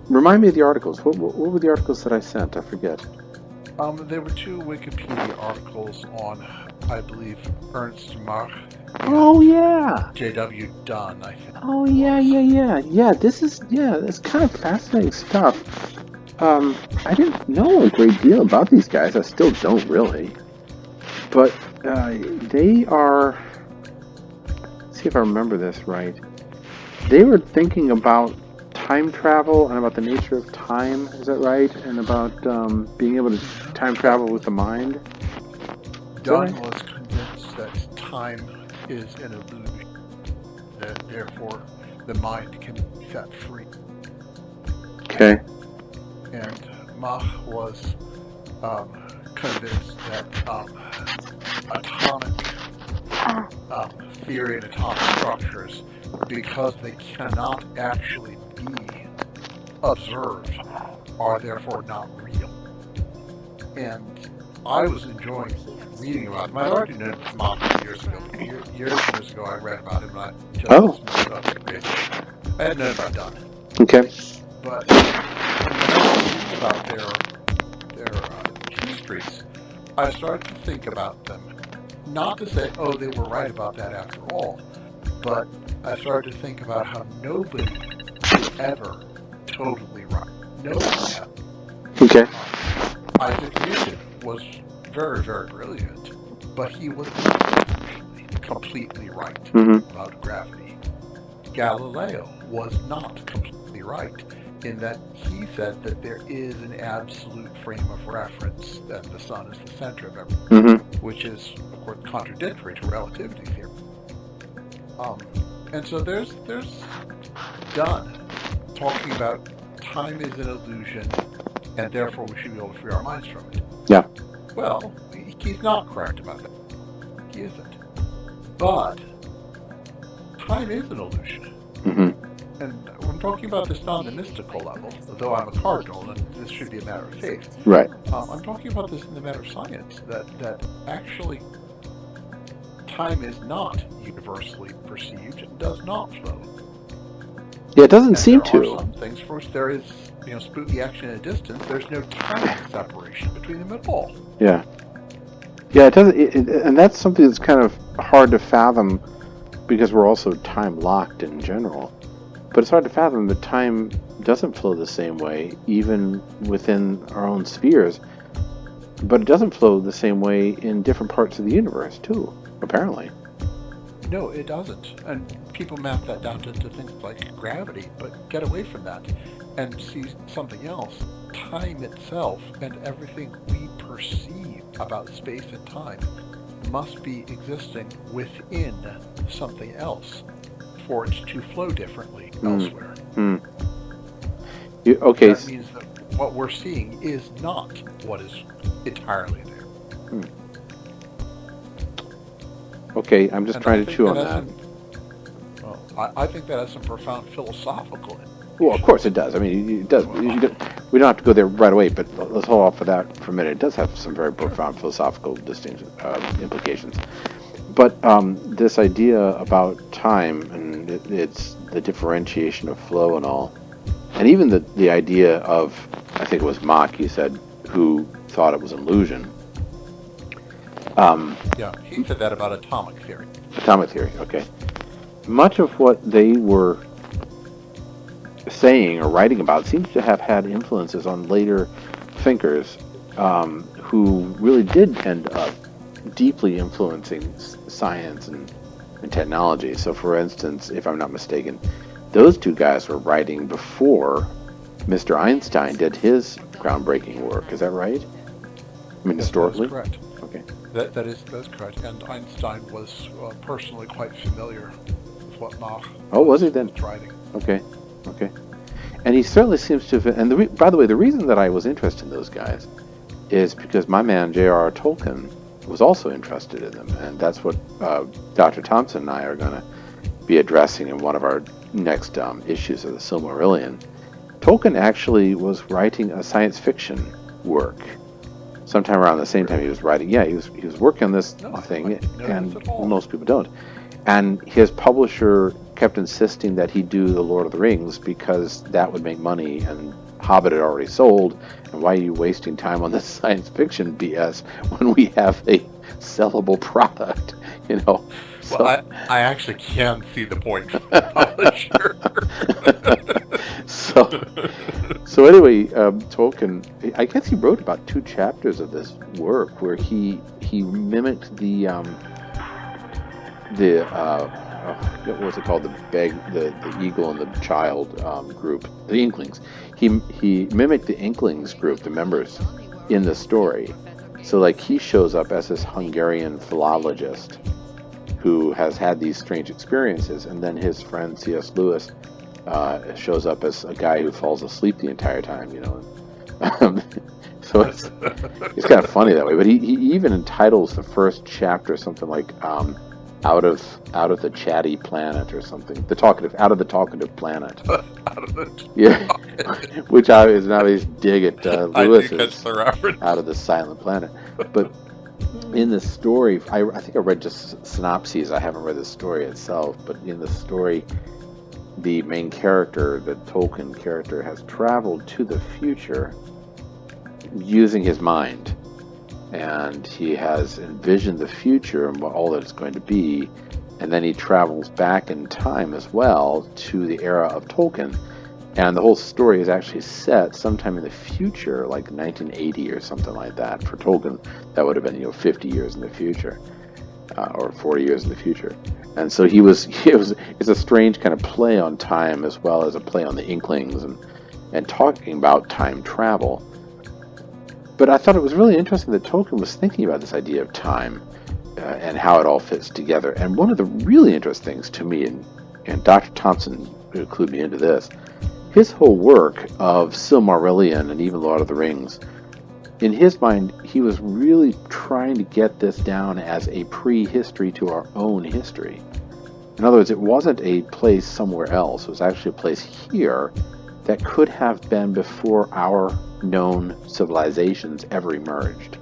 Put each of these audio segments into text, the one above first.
Remind me of the articles. What were the articles that I sent? I forget. There were two Wikipedia articles on, I believe, Ernst Mach Oh and yeah. J.W. Dunn, I think Oh it yeah, was. yeah, yeah, yeah. It's kind of fascinating stuff. I didn't know a great deal about these guys. I still don't really, but they are. Let's see if I remember this right. They were thinking about time travel and about the nature of time. Is that right? And about being able to time That travel with the mind. Is that Dunn right? was convinced that time is an illusion, that therefore the mind can be set free. Okay. And Mach was um, convinced that atomic theory and atomic structures, because they cannot actually be observed, are therefore not real. And I was enjoying reading about them. I'd already known Mach years ago, but years and years ago I read about him, and I just Oh. dismissed it. Okay, crazy. I had known about Dunn, Okay. but when I was reading about their histories, I started to think about them. Not to say, oh, they were right about that after all, but I started to think about how nobody is ever totally right. No one ever. Okay. Um, Isaac Newton was very, very brilliant, but he was not usually completely right Mm-hmm. about gravity. Galileo was not completely right in that he said that there is an absolute frame of reference, that the sun is the center of everything, Mm-hmm. which is, of course, contradictory to relativity theory. Um, and so there's Dunn talking about time is an illusion, and therefore we should be able to free our minds from it. Yeah. Well, he's not correct about that. He isn't. But time is an illusion. Mm-hmm. And I'm talking about this not on the mystical level, though I'm a cardinal and this should be a matter of faith. Right. I'm talking about this in the matter of science, that actually time is not universally perceived and does not flow. Yeah, it doesn't And seem there are to. some things for which there is, spooky action at a distance. There's no time separation between them at all. Yeah. Yeah, it doesn't. And that's something that's kind of hard to fathom because we're also time locked in general. But it's hard to fathom that time doesn't flow the same way, even within our own spheres. But it doesn't flow the same way in different parts of the universe, too, apparently. No, it doesn't. And people map that down to things like gravity, but get away from that and see something else. Time itself and everything we perceive about space and time must be existing within something else for it to flow differently Hmm. elsewhere. Hmm. And Okay. that means that what we're seeing is not what is entirely there. Hmm. Okay, I'm just And I trying to think chew that on has that. some, well, I think that has some profound philosophical Well, of course implications it does. I mean, it does. as well. We don't have to go there right away, but let's hold off for that for a minute. It does have some very Sure. profound philosophical implications. But this idea about time and it's the differentiation of flow and all, and even the idea of, I think it was Mach, you said, who thought it was an illusion. Um, Yeah, he said that about atomic theory. atomic theory, okay. Much of what they were saying or writing about seems to have had influences on later thinkers who really did end up deeply influencing science and technology. So, for instance, if I'm not mistaken, those two guys were writing before Mr. Einstein did his groundbreaking work. Is that right? I mean, Yes, that is historically? correct. Okay. That's correct. And Einstein was personally quite familiar with what Mach Oh, was he then? was writing. Okay. Okay. And he certainly seems to have. And by the way, the reason that I was interested in those guys is because my man J.R.R. Tolkien was also interested in them, and that's what Dr. Thompson and I are going to be addressing in one of our next issues of the Silmarillion. Tolkien actually was writing a science fiction work sometime around the same time he Really? was writing. Yeah, he was working on this No, I thing, didn't know this and at all. most people don't. And his publisher kept insisting that he do The Lord of the Rings because that would make money, and Hobbit had already sold. And why are you wasting time on this science fiction BS when we have a sellable product? You know, Well, so I actually can see the point from the publisher. so so anyway, Tolkien, I guess he wrote about 2 chapters of this work where he mimicked I forget what's it called, the eagle and the child group, the Inklings. He mimicked the Inklings group, the members in the story. So like he shows up as this Hungarian philologist who has had these strange experiences, and then his friend C.S. Lewis shows up as a guy who falls asleep the entire time, you know. So it's kind of funny that way. But he even entitles the first chapter something like out of the chatty planet or something. Out of the talkative planet. Out of it. Yeah, which is an obvious dig at I did catch Lewis's the reference. Out of the Silent Planet. But in the story, I think I read just synopses. I haven't read the story itself, but in the story, the main character, the Tolkien character, has traveled to the future using his mind. And he has envisioned the future and all that it's going to be. And then he travels back in time as well to the era of Tolkien. And the whole story is actually set sometime in the future, like 1980 or something like that. For Tolkien, that would have been 50 years in the future, or 40 years in the future. And so it's a strange kind of play on time as well as a play on the Inklings and talking about time travel. But I thought it was really interesting that Tolkien was thinking about this idea of time and how it all fits together. And one of the really interesting things to me, and Dr. Thompson clued me into this, his whole work of Silmarillion and even Lord of the Rings, in his mind, he was really trying to get this down as a prehistory to our own history. In other words, it wasn't a place somewhere else. It was actually a place here that could have been before our known civilizations ever emerged.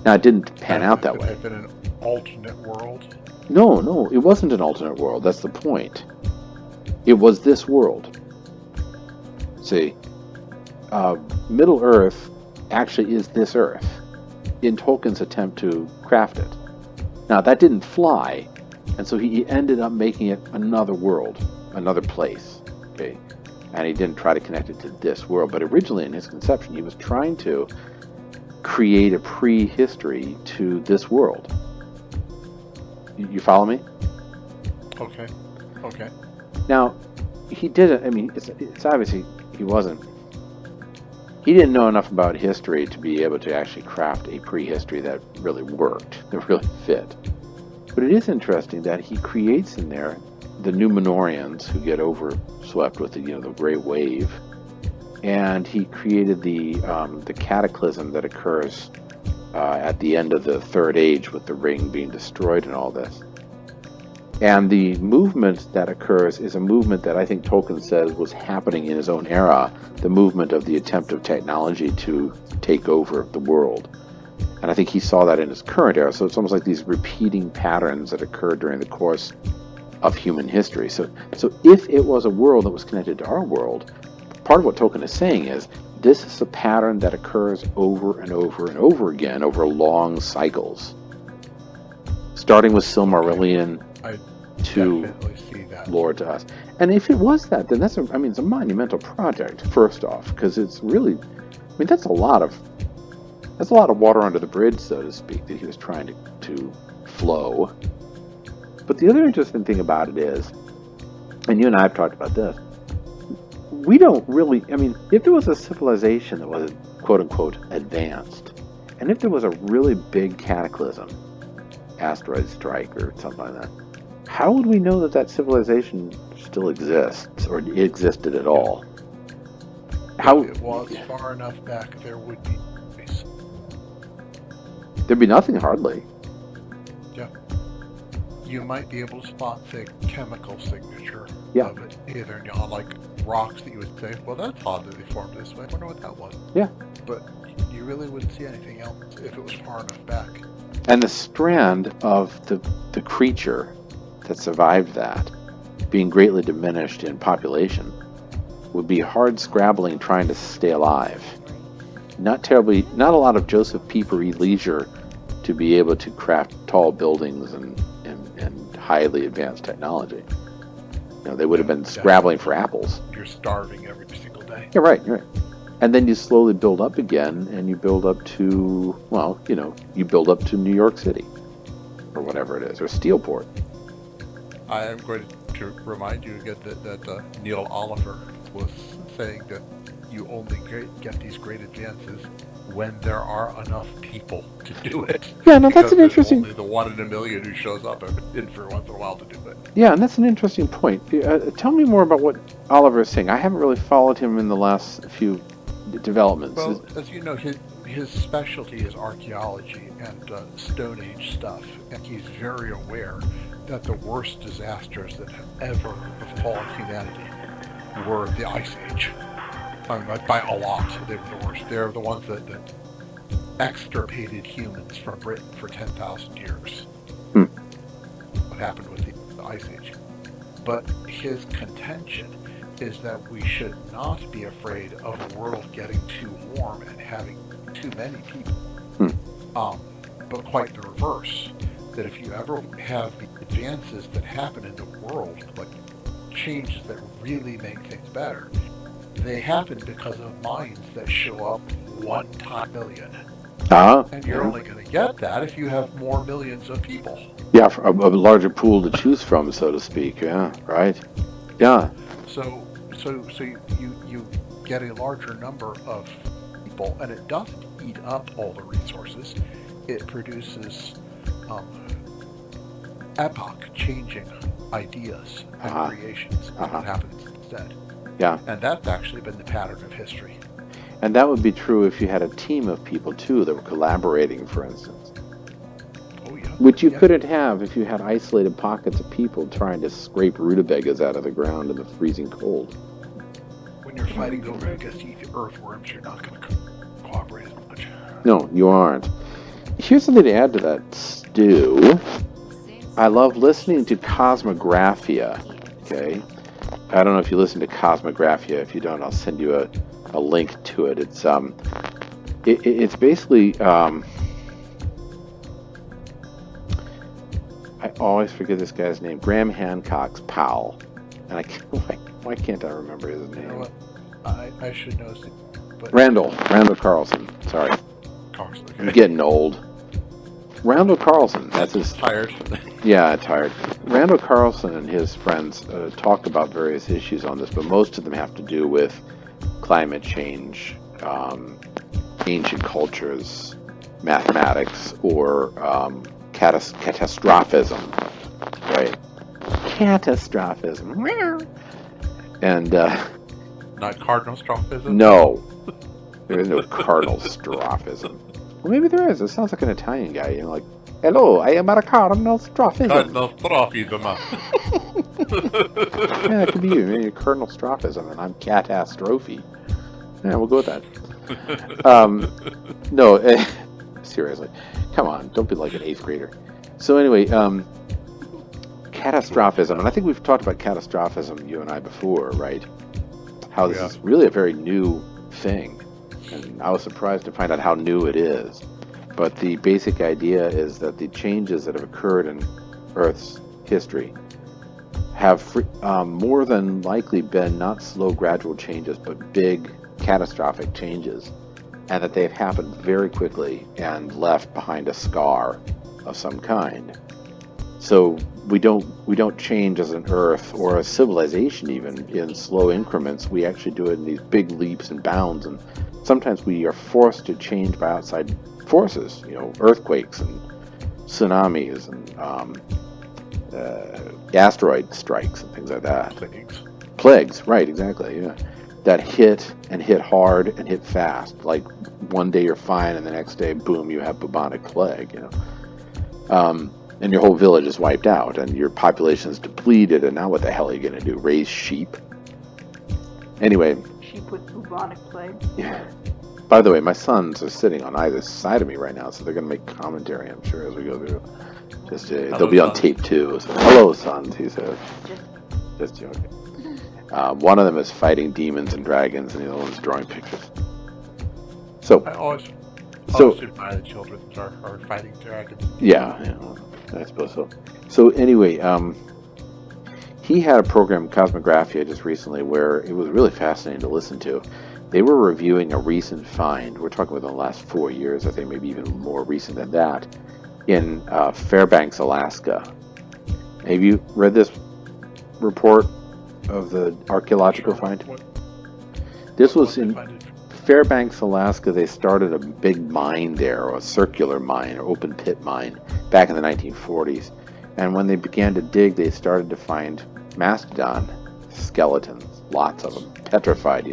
Now, it didn't pan out that way. Had been an alternate world? No, it wasn't an alternate world. That's the point. It was this world. See, Middle Earth actually is this Earth in Tolkien's attempt to craft it. Now, that didn't fly, and so he ended up making it another world, another place. Okay, and he didn't try to connect it to this world, but originally in his conception, he was trying to create a prehistory to this world. You follow me? Okay. Now, he didn't, it's obviously he didn't know enough about history to be able to actually craft a prehistory that really worked, that really fit. But it is interesting that he creates in there the Numenorians who get overswept with the great wave, and he created the cataclysm that occurs at the end of the Third Age with the ring being destroyed and all this. And the movement that occurs is a movement that I think Tolkien says was happening in his own era, the movement of the attempt of technology to take over the world. And I think he saw that in his current era. So it's almost like these repeating patterns that occurred during the course of human history. So if it was a world that was connected to our world, part of what Tolkien is saying is this is a pattern that occurs over and over and over again over long cycles. Starting with Silmarillion to Lord to us. And if it was that, then it's a monumental project, first off, because it's really, that's a lot of water under the bridge, so to speak, that he was trying to flow. But the other interesting thing about it is, and you and I have talked about this, we don't really, if there was a civilization that was, quote unquote, advanced, and if there was a really big cataclysm, asteroid strike or something like that, how would we know that civilization still exists or existed at all? If it was far enough back, there would be space. There'd be nothing, hardly. Yeah. You might be able to spot the chemical signature of it, either on like rocks that you would say, well, that's odd that they formed this way. I wonder what that was. Yeah. But you really wouldn't see anything else if it was far enough back. And the strand of the creature that survived that, being greatly diminished in population, would be hard scrabbling trying to stay alive. Not a lot of Joseph Piepery leisure to be able to craft tall buildings and highly advanced technology. They would have been scrabbling for apples. You're starving every single day. Yeah, right, you're right. And then you slowly build up again, and you build up to, you build up to New York City, or whatever it is, or Steelport. I am going to remind you again that Neil Oliver was saying that you only get these great advances when there are enough people to do it. Yeah, no, that's an interesting... Only the 1 in a million who shows up in for once in a while to do it. Yeah, and that's an interesting point. Tell me more about what Oliver is saying. I haven't really followed him in the last few developments. Well, as you know, his specialty is archaeology and Stone Age stuff, and he's very aware that the worst disasters that have ever befallen humanity were the Ice Age. By a lot, they were the worst. They're the ones that extirpated humans from Britain for 10,000 years. What happened with the Ice Age. But his contention is that we should not be afraid of the world getting too warm and having too many people. But quite the reverse. That if you ever have the advances that happen in the world, like changes that really make things better, they happen because of minds that show up 1 time million. And you're only going to get that if you have more millions of people. Yeah, a larger pool to choose from, so to speak. Yeah, right. Yeah. So you get a larger number of people, and it doesn't eat up all the resources. It produces epoch-changing ideas and creations. That's what happens instead. Yeah. And that's actually been the pattern of history. And that would be true if you had a team of people, too, that were collaborating, for instance. Oh, yeah. Which you couldn't have if you had isolated pockets of people trying to scrape rutabagas out of the ground in the freezing cold. When you're fighting over against earthworms, you're not going to cooperate as much. No, you aren't. Here's something to add to that, Stu. I love listening to Cosmographia, okay? I don't know if you listen to Cosmographia. If you don't, I'll send you a link to it. It's basically... I always forget this guy's name. Graham Hancock's pal. And why can't I remember his name? You know what? I should know his name. But Randall Carlson. Sorry. Carlson, okay. I'm getting old. Randall Carlson. That's his... Tired. Yeah, tired. Randall Carlson and his friends talk about various issues on this, but most of them have to do with climate change, ancient cultures, mathematics, or catastrophism, right? Catastrophism. And Not cardinal strophism? no, there is no cardinal strophism. Well, maybe there is. It sounds like an Italian guy, like, hello, I am a cardinal strophism. Cardinal strophism. Yeah, that could be you. Maybe cardinal strophism, and I'm catastrophe. Yeah, we'll go with that. No, seriously. Come on, don't be like an 8th grader. So anyway, catastrophism, and I think we've talked about catastrophism, you and I, before, right? How this is really a very new thing, and I was surprised to find out how new it is. But the basic idea is that the changes that have occurred in Earth's history have more than likely been not slow, gradual changes, but big, catastrophic changes, and that they've happened very quickly and left behind a scar of some kind. So we don't change as an Earth or a civilization even in slow increments. We actually do it in these big leaps and bounds, and sometimes we are forced to change by outside forces, earthquakes and tsunamis and asteroid strikes and things like that. Plagues, right, exactly, yeah. That hit hard and hit fast. Like one day you're fine and the next day, boom, you have bubonic plague, and your whole village is wiped out and your population is depleted, and now what the hell are you going to do? Raise sheep? Anyway. Sheep with bubonic plague? Yeah. By the way, my sons are sitting on either side of me right now, so they're going to make commentary, I'm sure, as we go through. They'll be on tape too. So, hello, sons, he says. Just joking. One of them is fighting demons and dragons, and the other one's drawing pictures. So, I always admire the children are fighting dragons. Yeah, I suppose so. So anyway, he had a program, Cosmographia, just recently, where it was really fascinating to listen to. They were reviewing a recent find. We're talking within the last 4 years, I think, maybe even more recent than that, in Fairbanks, Alaska. Have you read this report of the archaeological find? This was in Fairbanks, Alaska. They started a big mine there, or a circular mine, or open pit mine, back in the 1940s. And when they began to dig, they started to find mastodon skeletons, lots of them, petrified,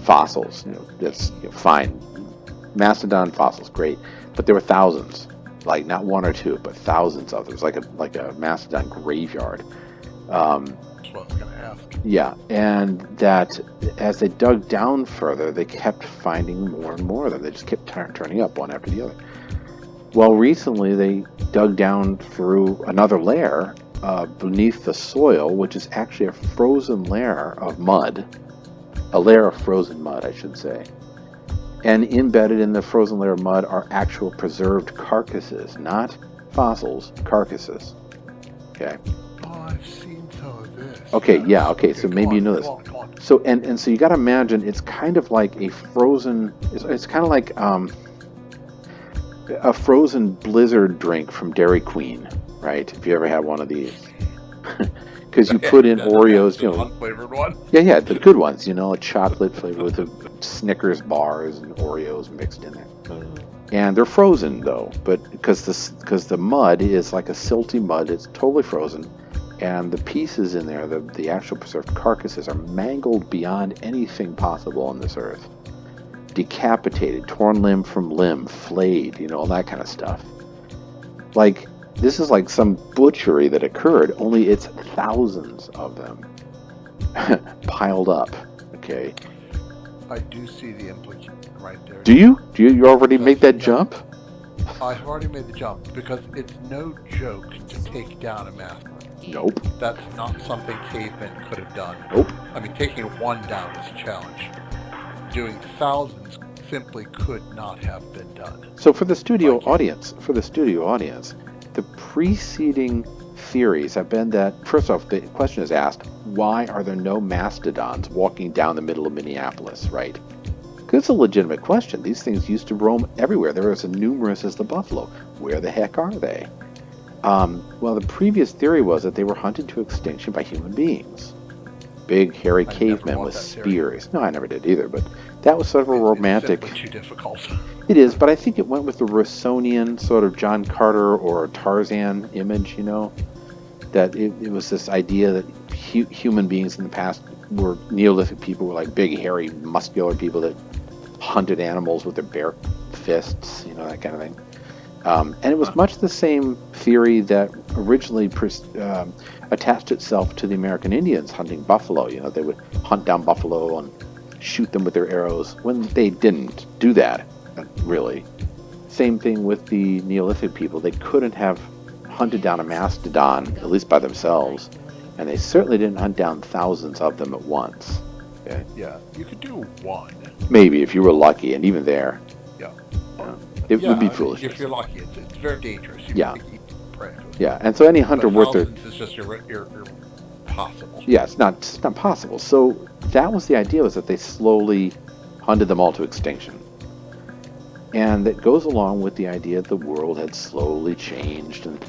fossils. That's fine. Mastodon fossils, great, but there were thousands, like not one or two, but thousands of them. It was like a mastodon graveyard. That's what I was going to ask. Yeah, and that as they dug down further, they kept finding more and more of them. They just kept turning up one after the other. Well, recently they dug down through another layer beneath the soil, which is actually a frozen layer of mud. A layer of frozen mud, I should say. And embedded in the frozen layer of mud are actual preserved carcasses, not fossils, carcasses. Okay. Oh, I've seen some of this. Okay, yeah, okay, so maybe you know this. Come on. So, and so you got to imagine it's kind of like a frozen, it's kind of like a frozen blizzard drink from Dairy Queen, right? If you ever had one of these. Because you put in Oreos, the unflavored one. Yeah, the good ones, a chocolate flavor with the Snickers bars and Oreos mixed in there. And they're frozen though, but because the mud is like a silty mud, it's totally frozen, and the pieces in there, the actual preserved carcasses, are mangled beyond anything possible on this earth. Decapitated, torn limb from limb, flayed, all that kind of stuff. Like, this is like some butchery that occurred, only it's thousands of them piled up. Okay. I do see the implication right there. Do you? You already make that jump? I've already made the jump, because it's no joke to take down a mastodon. Nope. That's not something cavemen could have done. Nope. I mean, taking one down is a challenge. Doing thousands simply could not have been done. So for the studio audience, the preceding theories have been that, first off, the question is asked, why are there no mastodons walking down the middle of Minneapolis, right? Because it's a legitimate question. These things used to roam everywhere. They're as numerous as the buffalo. Where the heck are they? Well, the previous theory was that they were hunted to extinction by human beings. Big, hairy cavemen with spears. No, I never did either, but that was sort of a romantic... It's simply too difficult. It is, but I think it went with the Rossonian sort of John Carter or Tarzan image, that it was this idea that human beings in the past were Neolithic people, were like big, hairy, muscular people that hunted animals with their bare fists, that kind of thing. And it was much the same theory that originally attached itself to the American Indians hunting buffalo. They would hunt down buffalo and shoot them with their arrows, when they didn't do that, really. Same thing with the Neolithic people. They couldn't have hunted down a mastodon, at least by themselves, and they certainly didn't hunt down thousands of them at once. Okay? Yeah, you could do one. Maybe, if you were lucky, and even there. Yeah. It would be foolish. If you're lucky, it's very dangerous. Yeah. Yeah, and so any hunter worth their... It's just possible. Yeah, it's not possible. So that was the idea, was that they slowly hunted them all to extinction. And that goes along with the idea that the world had slowly changed, and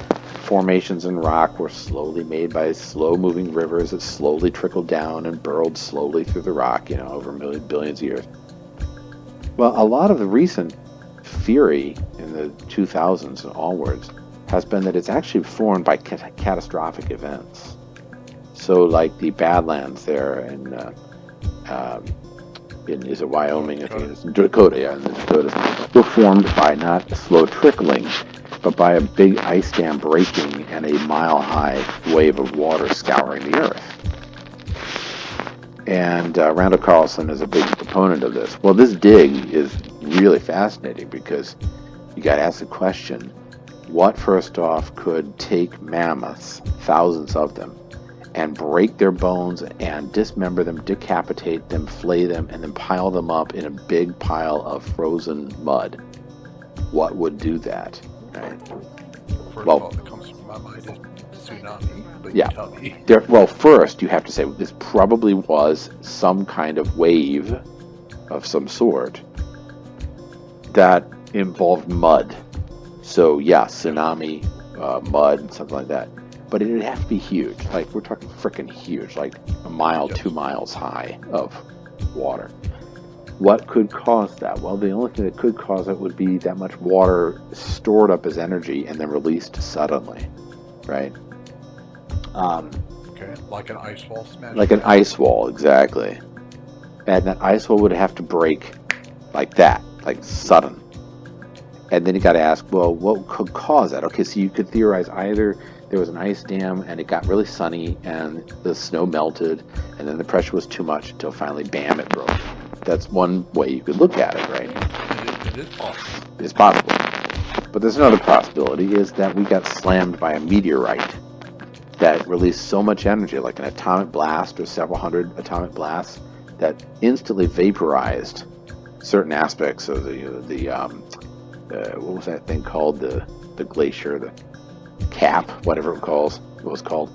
formations in rock were slowly made by slow-moving rivers that slowly trickled down and burrowed slowly through the rock, over billions of years. Well, a lot of the recent theory in the 2000s and onwards has been that it's actually formed by catastrophic events. So, like the Badlands there in is it Wyoming? I think it's Dakota. Yeah, in the Dakotas, were formed by not a slow trickling, but by a big ice dam breaking and a mile-high wave of water scouring the earth. And Randall Carlson is a big proponent of this. Well, this dig is really fascinating because you got to ask the question: what first off could take mammoths, thousands of them, and break their bones and dismember them, decapitate them, flay them, and then pile them up in a big pile of frozen mud? What would do that? Right? First Well- of all, that comes to my mind is tsunami, but Yeah. you tell me. Well, first you have to say this probably was some kind of wave of some sort that involved mud. So yeah, tsunami, mud, something like that. But it would have to be huge. Like we're talking freaking huge, like a mile, Yes. 2 miles high of water. What could cause that? Well, the only thing that could cause it would be that much water stored up as energy and then released suddenly, right? Okay, like an ice wall smash. Like an ice wall, exactly. And that ice wall would have to break like that, like sudden. And then you got to ask, well, what could cause that? Okay, so you could theorize either there was an ice dam and it got really sunny and the snow melted and then the pressure was too much until finally, bam, it broke. That's one way you could look at it, right? It is possible. It's possible. But there's another possibility is that we got slammed by a meteorite that released so much energy, like an atomic blast or several hundred atomic blasts, that instantly vaporized certain aspects of the what was that thing called, the glacier, the cap, whatever it was called,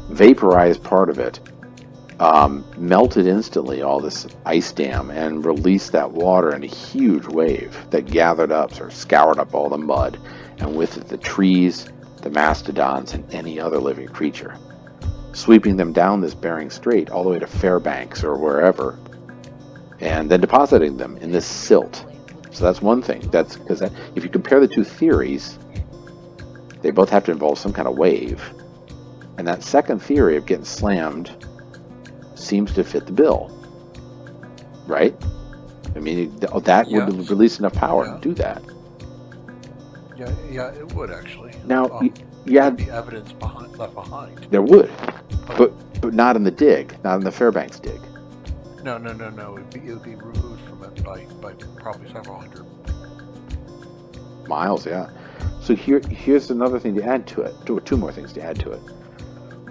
vaporized part of it, melted instantly all this ice dam and released that water in a huge wave that gathered up or scoured up all the mud, and with it the trees, the mastodons, and any other living creature, sweeping them down this Bering Strait all the way to Fairbanks or wherever, and then depositing them in this silt. So that's one thing. That's because if you compare the two theories, they both have to involve some kind of wave. And that second theory of getting slammed seems to fit the bill. Right? I mean, that would release enough power to do that. Yeah, it would actually. Now, there'd be evidence left behind. There would, but not in the dig, not in the Fairbanks dig. No. It would be removed from it by probably several hundred miles. Yeah. So here's another thing to add to it. Two more things to add to it.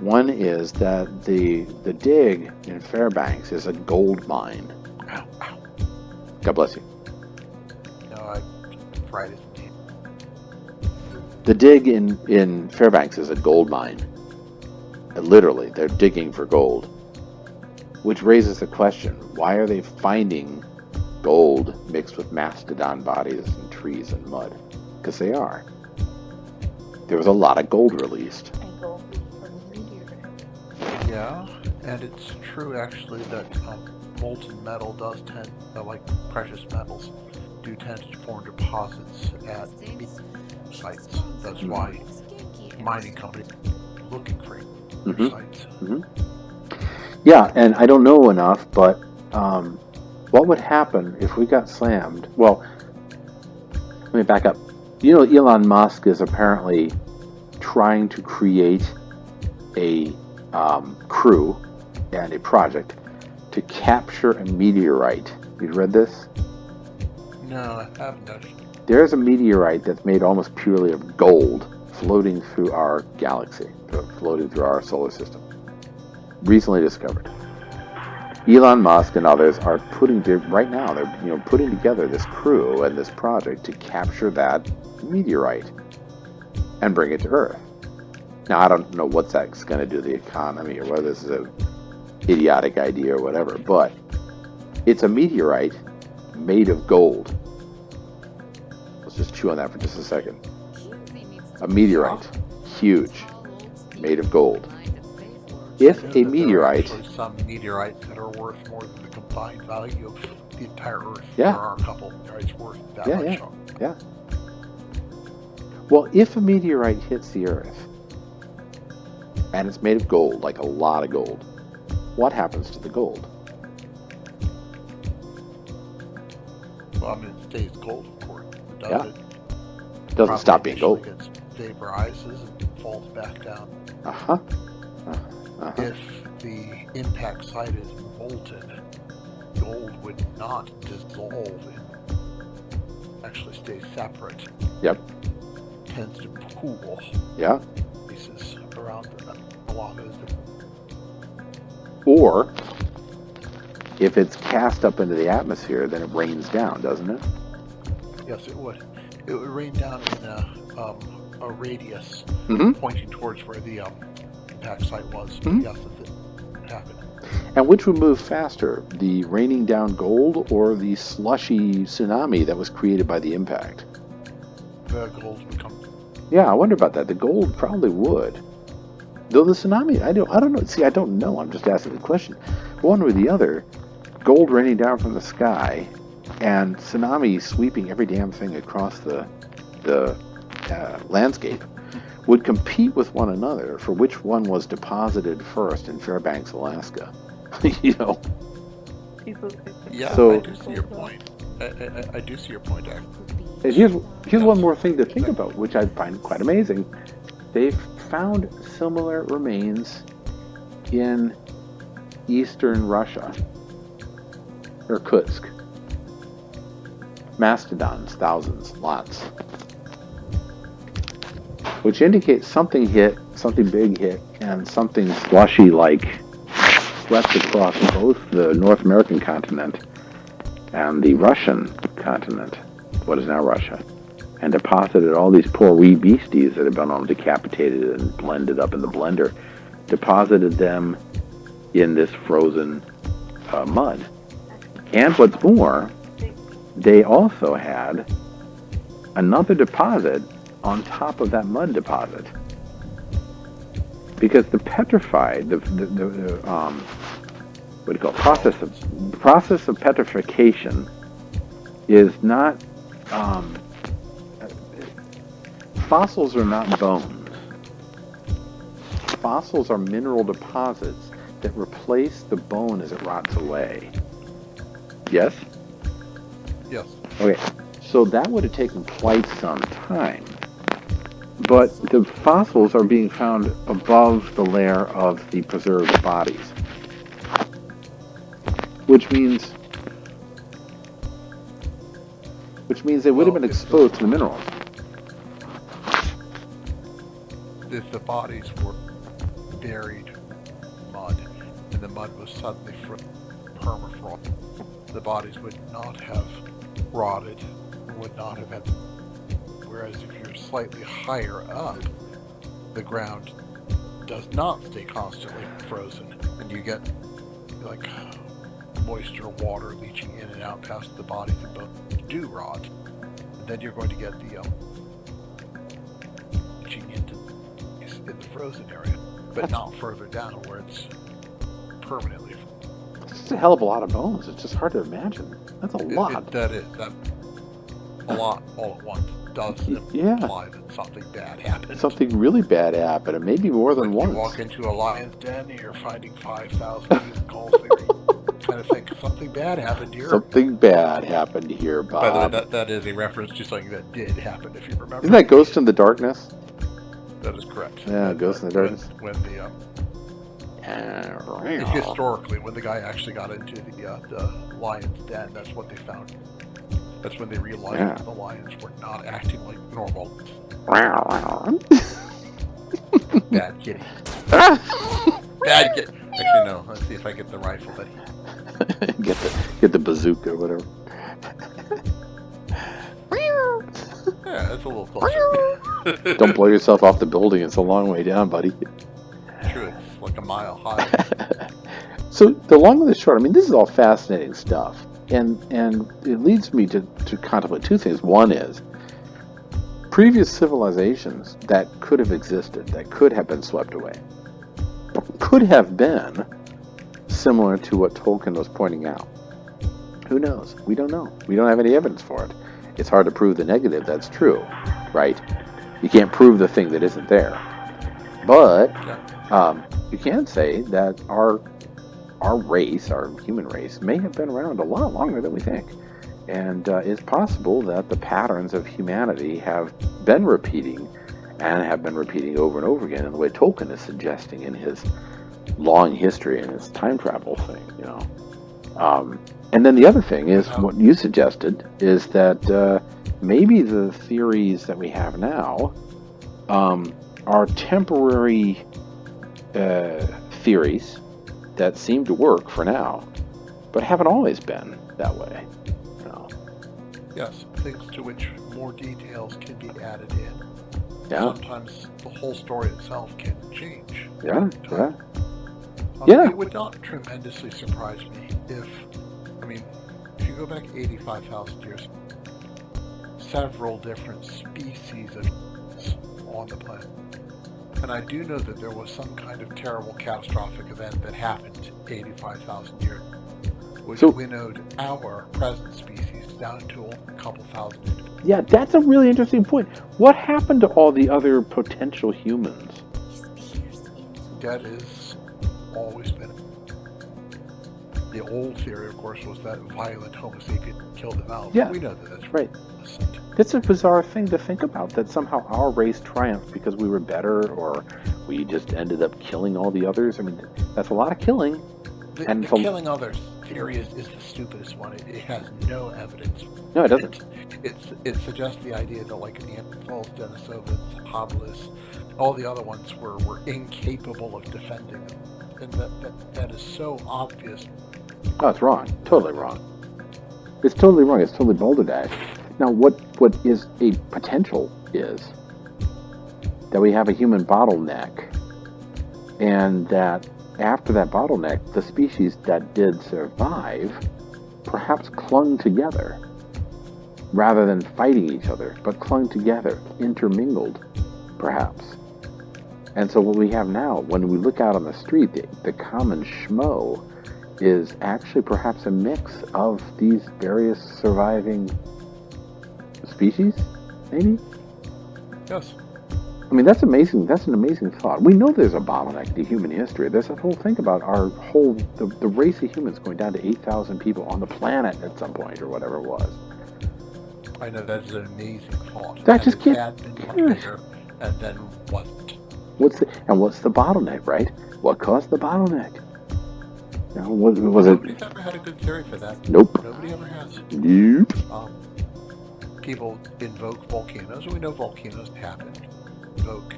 One is that the dig in Fairbanks is a gold mine. Ow. God bless you. No, I fried it. The dig in Fairbanks is a gold mine. Literally, they're digging for gold. Which raises the question, why are they finding gold mixed with mastodon bodies and trees and mud? Because they are. There was a lot of gold released. And gold from the meteorite. Yeah, and it's true actually that molten metal does tend, like precious metals, do tend to form deposits at sites. That's why mining companies are looking for sites. Mm-hmm. Yeah, and I don't know enough, but what would happen if we got slammed? Well, let me back up. You know, Elon Musk is apparently trying to create a crew and a project to capture a meteorite. You've read this? No, I haven't actually. There's a meteorite that's made almost purely of gold floating through our galaxy, floating through our solar system. Recently discovered. Elon Musk and others are putting together this crew and this project to capture that meteorite and bring it to Earth. Now, I don't know what that's going to do to the economy or whether this is an idiotic idea or whatever, but it's a meteorite made of gold. Let's just chew on that for just a second. A meteorite, huge, made of gold. If a meteorite... There are actually some meteorites that are worth more than the combined value of the entire Earth. Yeah. There are a couple meteorites worth that much. Yeah. Well, if a meteorite hits the Earth, and it's made of gold, like a lot of gold, what happens to the gold? Well, I mean, it stays gold, of course. It doesn't stop being gold. It vaporizes and falls back down. If the impact site is molten, gold would not dissolve and actually stay separate. Yep. tends to pool Yeah. places around a lot of it. Or if it's cast up into the atmosphere, then it rains down, doesn't it? Yes, it would. It would rain down in a radius Mm-hmm. pointing towards where the impact site was. Mhm. Yes, it happened. And which would move faster, the raining down gold or the slushy tsunami that was created by the impact? The gold would come. Yeah, I wonder about that. The gold probably would. Though the tsunami, I don't know. See, I don't know. I'm just asking the question. One or the other, gold raining down from the sky, and tsunami sweeping every damn thing across the landscape, would compete with one another for which one was deposited first in Fairbanks, Alaska. You know. People could Yeah, So- I do see your point. I do see your point, actually. And here's one more thing to think about, which I find quite amazing. They've found similar remains in eastern Russia, Irkutsk. Mastodons, thousands, lots. Which indicates something hit, something big hit, and something slushy like swept across both the North American continent and the Russian continent, what is now Russia, and deposited all these poor wee beasties that had been all decapitated and blended up in the blender, deposited them in this frozen mud. And what's more, they also had another deposit on top of that mud deposit. Because the petrified, what do you call it? Process of petrification is not, fossils are not bones. Fossils are mineral deposits that replace the bone as it rots away. Yes? Yes. Okay, so that would have taken quite some time. But the fossils are being found above the layer of the preserved bodies. Which means they would have been exposed to the minerals. If the bodies were buried in mud, and the mud was suddenly permafrost, the bodies would not have rotted, would not have had. Whereas if you're slightly higher up, the ground does not stay constantly frozen, and you get like moisture, water leaching in and out past the bodies that both do rot. And then you're going to get the leaching into in the frozen area, but not further down where it's permanently. It's just a hell of a lot of bones. It's just hard to imagine. That's a lot. That a lot all at once does imply that something bad happened. Something really bad happened, and maybe more than once. You walk into a lion's den and you're finding 5,000 calls there. Kind of think something bad happened here. Something bad happened here, Bob. By the way, that is a reference to something that did happen, if you remember. Isn't that Ghost in the Darkness? That is correct. Yeah, Ghost in the Darkness. When historically, when the guy actually got into the lion's den, that's what they found. That's when they realized the lions were not acting like normal. Bad kitty. Bad kitty. Actually, no. Let's see if I get the rifle that get the bazooka or whatever. Yeah, that's a little closer. Don't blow yourself off the building. It's a long way down, buddy. True, it's like a mile high. So the long and the short, I mean, this is all fascinating stuff. And it leads me to contemplate two things. One is previous civilizations that could have existed, that could have been swept away, could have been similar to what Tolkien was pointing out. Who knows? We don't know. We don't have any evidence for it. It's hard to prove the negative. That's true, right? You can't prove the thing that isn't there. But you can say that our race, our human race, may have been around a lot longer than we think. And it's possible that the patterns of humanity have been repeating and have been repeating over and over again in the way Tolkien is suggesting in his long history and his time travel thing, you know. And then the other thing is what you suggested is that maybe the theories that we have now are temporary theories that seem to work for now, but haven't always been that way. You know? Yes, things to which more details can be added in. Yeah. Sometimes the whole story itself can change. Yeah. Time. Yeah. It would not tremendously surprise me if you go back 85,000 years, several different species of humans on the planet. And I do know that there was some kind of terrible catastrophic event that happened 85,000 years, which winnowed our present species down to a couple thousand individuals. Yeah, that's a really interesting point. What happened to all the other potential humans? That has always been. The old theory, of course, was that violent Homo sapien killed them out. Yeah, we know that that's right. innocent. It's a bizarre thing to think about, that somehow our race triumphed because we were better, or we just ended up killing all the others. I mean, that's a lot of killing. The killing others theory is the stupidest one. It has no evidence. No, it doesn't. It suggests the idea that like Neanderthals, Denisovans, Hobbits, all the other ones were incapable of defending them. And that is so obvious. Oh, it's wrong. Totally wrong. It's totally wrong. It's totally balderdash. Now, what is a potential is that we have a human bottleneck, and that after that bottleneck, the species that did survive perhaps clung together rather than fighting each other, but clung together, intermingled, perhaps. And so what we have now, when we look out on the street, the common schmo is actually perhaps a mix of these various surviving species, maybe? Yes. I mean, that's amazing. That's an amazing thought. We know there's a bottleneck to human history. There's that whole thing about the race of humans going down to 8,000 people on the planet at some point, or whatever it was. I know that's an amazing thought. That just can't. Had been much bigger, and then wasn't. What's the bottleneck, right? What caused the bottleneck? You know, was it? Nobody's ever had a good theory for that. Nope. Nobody ever has. Nope. People invoke volcanoes, and we know volcanoes happen. Invoke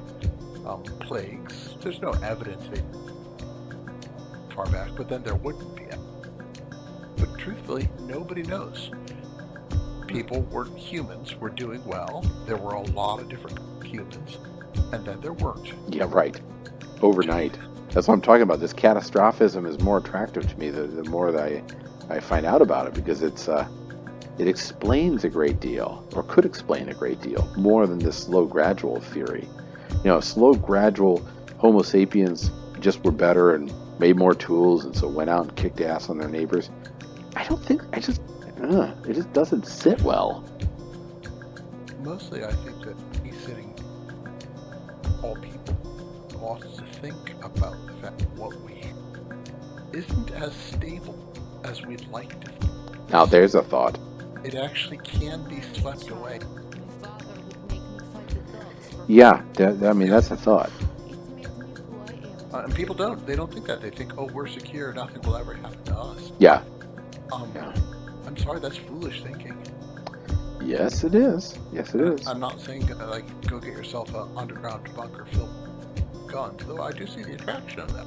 plagues. There's no evidence they far back, but then there wouldn't be. But truthfully, nobody knows. Humans were doing well. There were a lot of different humans, and then there weren't. Yeah, right. Overnight. That's what I'm talking about. This catastrophism is more attractive to me the more that I find out about it, because it explains a great deal, or could explain a great deal, more than this slow gradual theory. You know, slow gradual Homo sapiens just were better and made more tools, and so went out and kicked ass on their neighbors. It just doesn't sit well. Mostly, I think that he's sitting all people ought to think about the fact that what we isn't as stable as we'd like to think. Now there's a thought. It actually can be swept away. Yeah, that's a thought. And people they don't think that. They think, oh, we're secure, nothing will ever happen to us. Yeah. I'm sorry, that's foolish thinking. Yes, it is. Yes, it is. I'm not saying, go get yourself an underground bunker filled with guns, though I do see the attraction of that.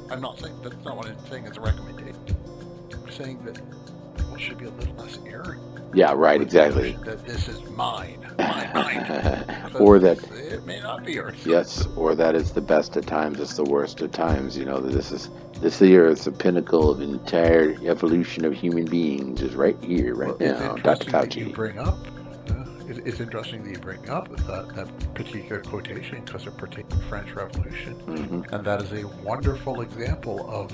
I'm not saying, that's not what I'm saying as a recommendation. I'm saying that people should be a little less arrogant. Yeah, right, exactly. That this is mine. Or that it may not be yours. Yes, or that it's the best at times, it's the worst at times. You know, this here is the pinnacle of the entire evolution of human beings is right here, right now. Dr. Fauci. You bring up. It's interesting that you bring up that particular quotation, because it pertains to the French Revolution, and that is a wonderful example of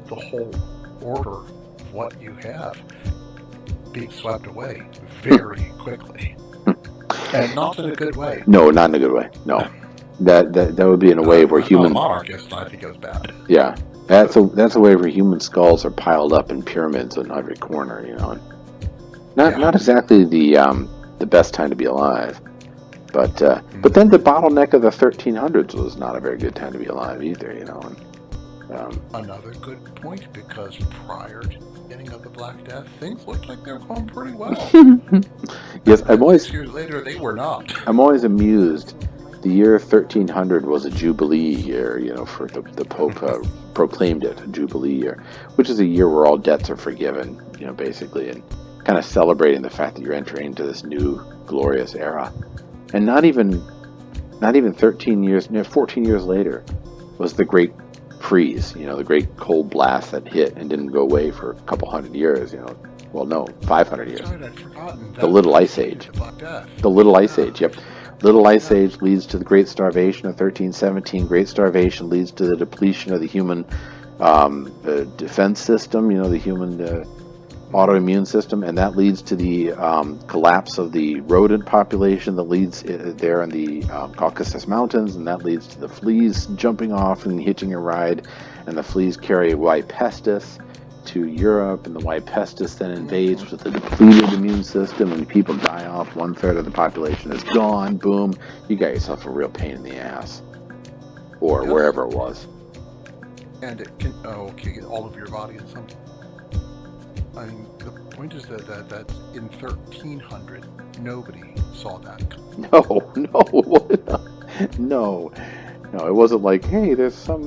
the whole order of what you have being swept away very quickly, and not in a good way. No, not in a good way. No, that would be in a way where human monarchist. I think it was bad. Yeah, that's a way where human skulls are piled up in pyramids on every corner. You know, not exactly the best time to be alive, but then the bottleneck of the 1300s was not a very good time to be alive either. You know. Another good point, because prior to the beginning of the Black Death, things looked like they were going pretty well. Yes, And 6 years later, they were not. I'm always amused. The year 1300 was a jubilee year, for the Pope proclaimed it a jubilee year, which is a year where all debts are forgiven, basically, and kind of celebrating the fact that you're entering into this new glorious era. And not even 13 years, 14 years later, was the Great Freeze, the great cold blast that hit and didn't go away for a couple hundred years, Well, no, 500 years. Sorry, I'd forgotten. The Little Ice Age. The Little Ice Age, yep. Little Ice Age leads to the Great Starvation of 1317. Great Starvation leads to the depletion of the human defense system, the human autoimmune system, and that leads to the collapse of the rodent population that leads there in the Caucasus Mountains, and that leads to the fleas jumping off and hitching a ride, and the fleas carry white pestis to Europe, and the white pestis then invades with a depleted immune system, and people die off. 1/3 of the population is gone. Boom, you got yourself a real pain in the ass, or wherever it was. And it can get all of your body in some. I mean, the point is that in 1300, nobody saw that. No, it wasn't like, hey, there's some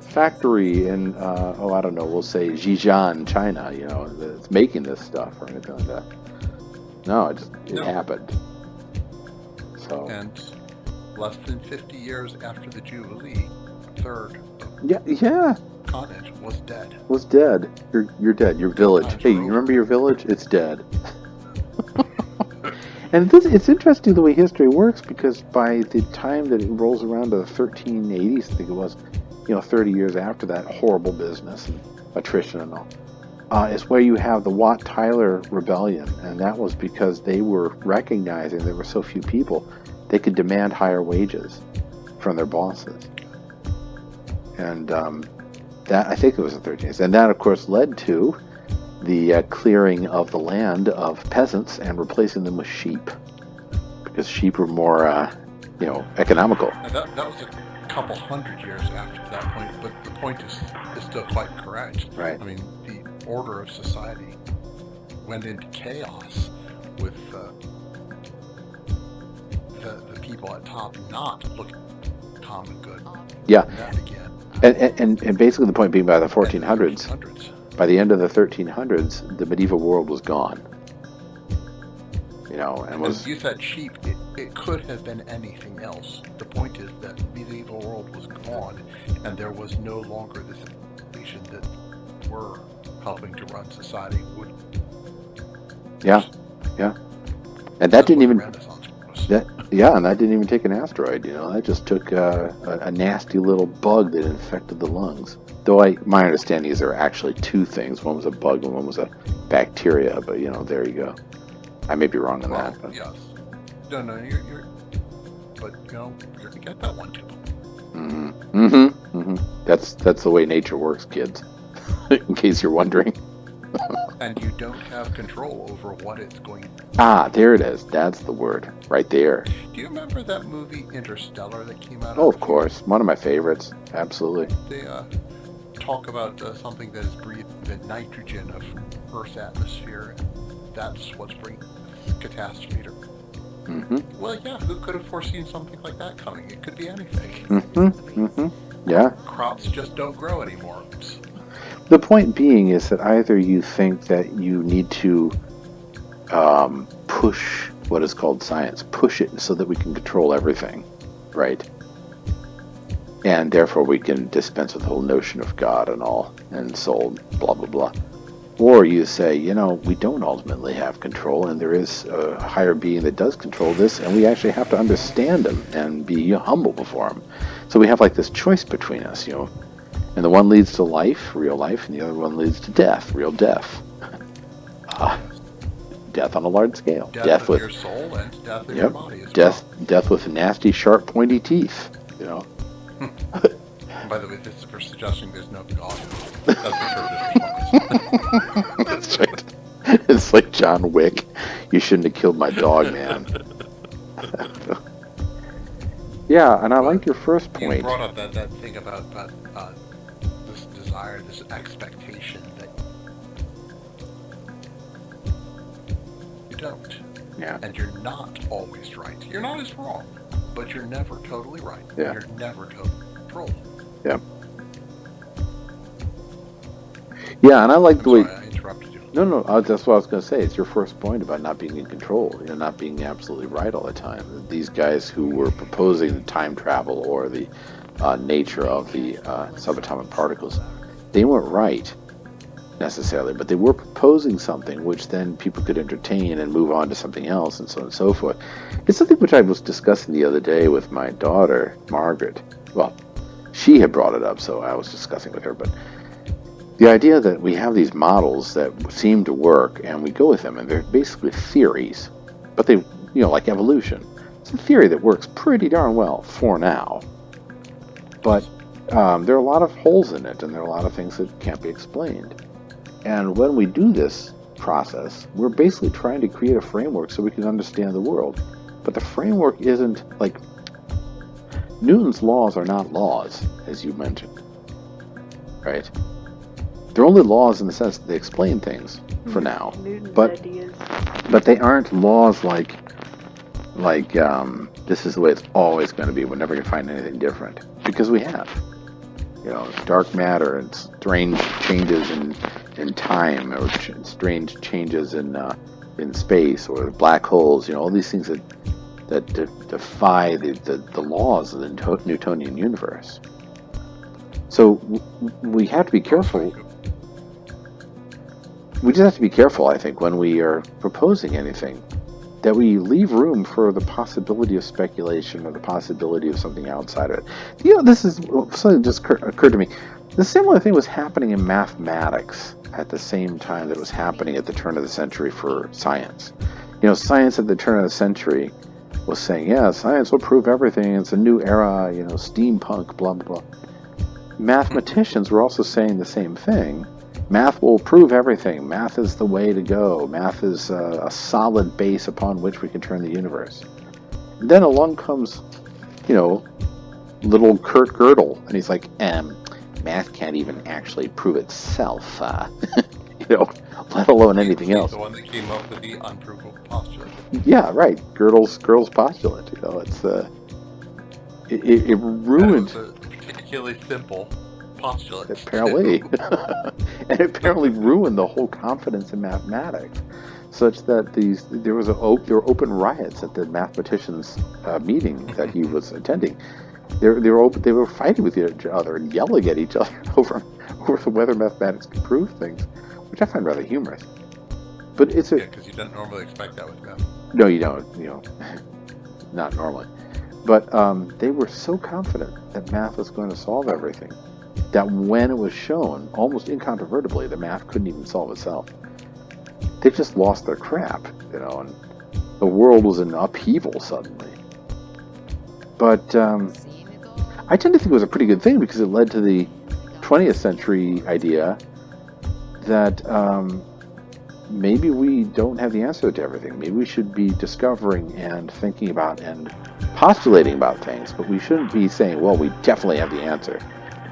factory in, I don't know, we'll say Zhejiang, China, that's making this stuff or anything like that. No, it happened. So. And less than 50 years after the Jubilee, a third Yeah. continent was dead. You're dead. Your village. Hey, you remember your village? It's dead. And it's interesting the way history works, because by the time that it rolls around to the 1380s, I think it was, 30 years after that horrible business and attrition and all, is where you have the Watt-Tyler rebellion, and that was because they were recognizing there were so few people, they could demand higher wages from their bosses. And that, I think it was the 13th, and that of course led to the clearing of the land of peasants and replacing them with sheep, because sheep were more, economical. And that was a couple hundred years after that point, but the point is still quite correct. Right. I mean, the order of society went into chaos with the people at top not looking at common good. Yeah. And that began. And basically the point being, by the 1400s, by the end of the 1300s, the medieval world was gone. And was. As you said, sheep, it could have been anything else. The point is that the medieval world was gone, and there was no longer this information that were helping to run society. Yeah. And that didn't even. Renaissance was. And that didn't even take an asteroid. That just took a nasty little bug that infected the lungs. Though my understanding is there are actually two things. One was a bug and one was a bacteria. But there you go. I may be wrong on that. But. Yes. No, you're. But you're gonna get that one too. That's the way nature works, kids. In case you're wondering. And you don't have control over what it's going to. There it is. That's the word right there. Do you remember that movie Interstellar that came out? Oh, of course. One of my favorites. Absolutely. They talk about something that is breathing the nitrogen of Earth's atmosphere, and that's what's bringing catastrophe to. Well, yeah, who could have foreseen something like that coming? It could be anything. Yeah. Crops just don't grow anymore. The point being is that either you think that you need to push what is called science, push it so that we can control everything, right? And therefore we can dispense with the whole notion of God and all, and soul, blah, blah, blah. Or you say, we don't ultimately have control, and there is a higher being that does control this, and we actually have to understand him and be humble before him. So we have like this choice between us, and the one leads to life, real life, and the other one leads to death, real death. Death on a large scale. Death with your soul and death in your body as well. Death with nasty, sharp, pointy teeth, By the way, this is for suggesting there's no God. That's for sure. That's right. It's like John Wick. You shouldn't have killed my dog, man. Yeah, and I like your first point. You brought up that thing about desire, this expectation that you don't. Yeah. And you're not always right. You're not as wrong, but you're never totally right. Yeah. You're never totally controlled. Yeah. Yeah, and I like I'm the way. sorry, I interrupted you. No, that's what I was going to say. It's your first point about not being in control, not being absolutely right all the time. These guys who were proposing the time travel or the nature of the subatomic particles, they weren't right necessarily, but they were proposing something which then people could entertain and move on to something else and so on and so forth. It's something which I was discussing the other day with my daughter, Margaret. Well, she had brought it up, so I was discussing with her, but the idea that we have these models that seem to work and we go with them, and they're basically theories, but they, like evolution. It's a theory that works pretty darn well for now, but there are a lot of holes in it, and there are a lot of things that can't be explained. And when we do this process, we're basically trying to create a framework so we can understand the world. But the framework isn't like Newton's laws are not laws, as you mentioned, right? They're only laws in the sense that they explain things for now, Newton's but ideas. they aren't laws like this is the way it's always going to be. We're never going to find anything different because we have. Dark matter and strange changes in time, or strange changes in space, or black holes. All these things that defy the laws of the Newtonian universe. So we have to be careful. We just have to be careful, I think, when we are proposing anything, that we leave room for the possibility of speculation or the possibility of something outside of it. This is something just occurred to me. The similar thing was happening in mathematics at the same time that it was happening at the turn of the century for science. Science at the turn of the century was saying, yeah, science will prove everything. It's a new era, steampunk, blah, blah, blah. Mathematicians were also saying the same thing. Math will prove everything. Math is the way to go. Math is a solid base upon which we can turn the universe. And then along comes, little Kurt Gödel, and he's like, math can't even actually prove itself, let alone anything else. The one that came up with the unprovable postulate. Yeah, right. Gödel's postulate. It ruined. It was a particularly simple postulate. Apparently. And it apparently ruined the whole confidence in mathematics, such that there were open riots at the mathematicians' meeting that he was attending. They were fighting with each other and yelling at each other over whether mathematics could prove things, which I find rather humorous. But it's because you don't normally expect that with math. No, you don't. Not normally. But they were so confident that math was going to solve everything that when it was shown, almost incontrovertibly, the math couldn't even solve itself. They just lost their crap, and the world was in upheaval suddenly. But I tend to think it was a pretty good thing because it led to the 20th century idea that maybe we don't have the answer to everything. Maybe we should be discovering and thinking about and postulating about things, but we shouldn't be saying, well, we definitely have the answer.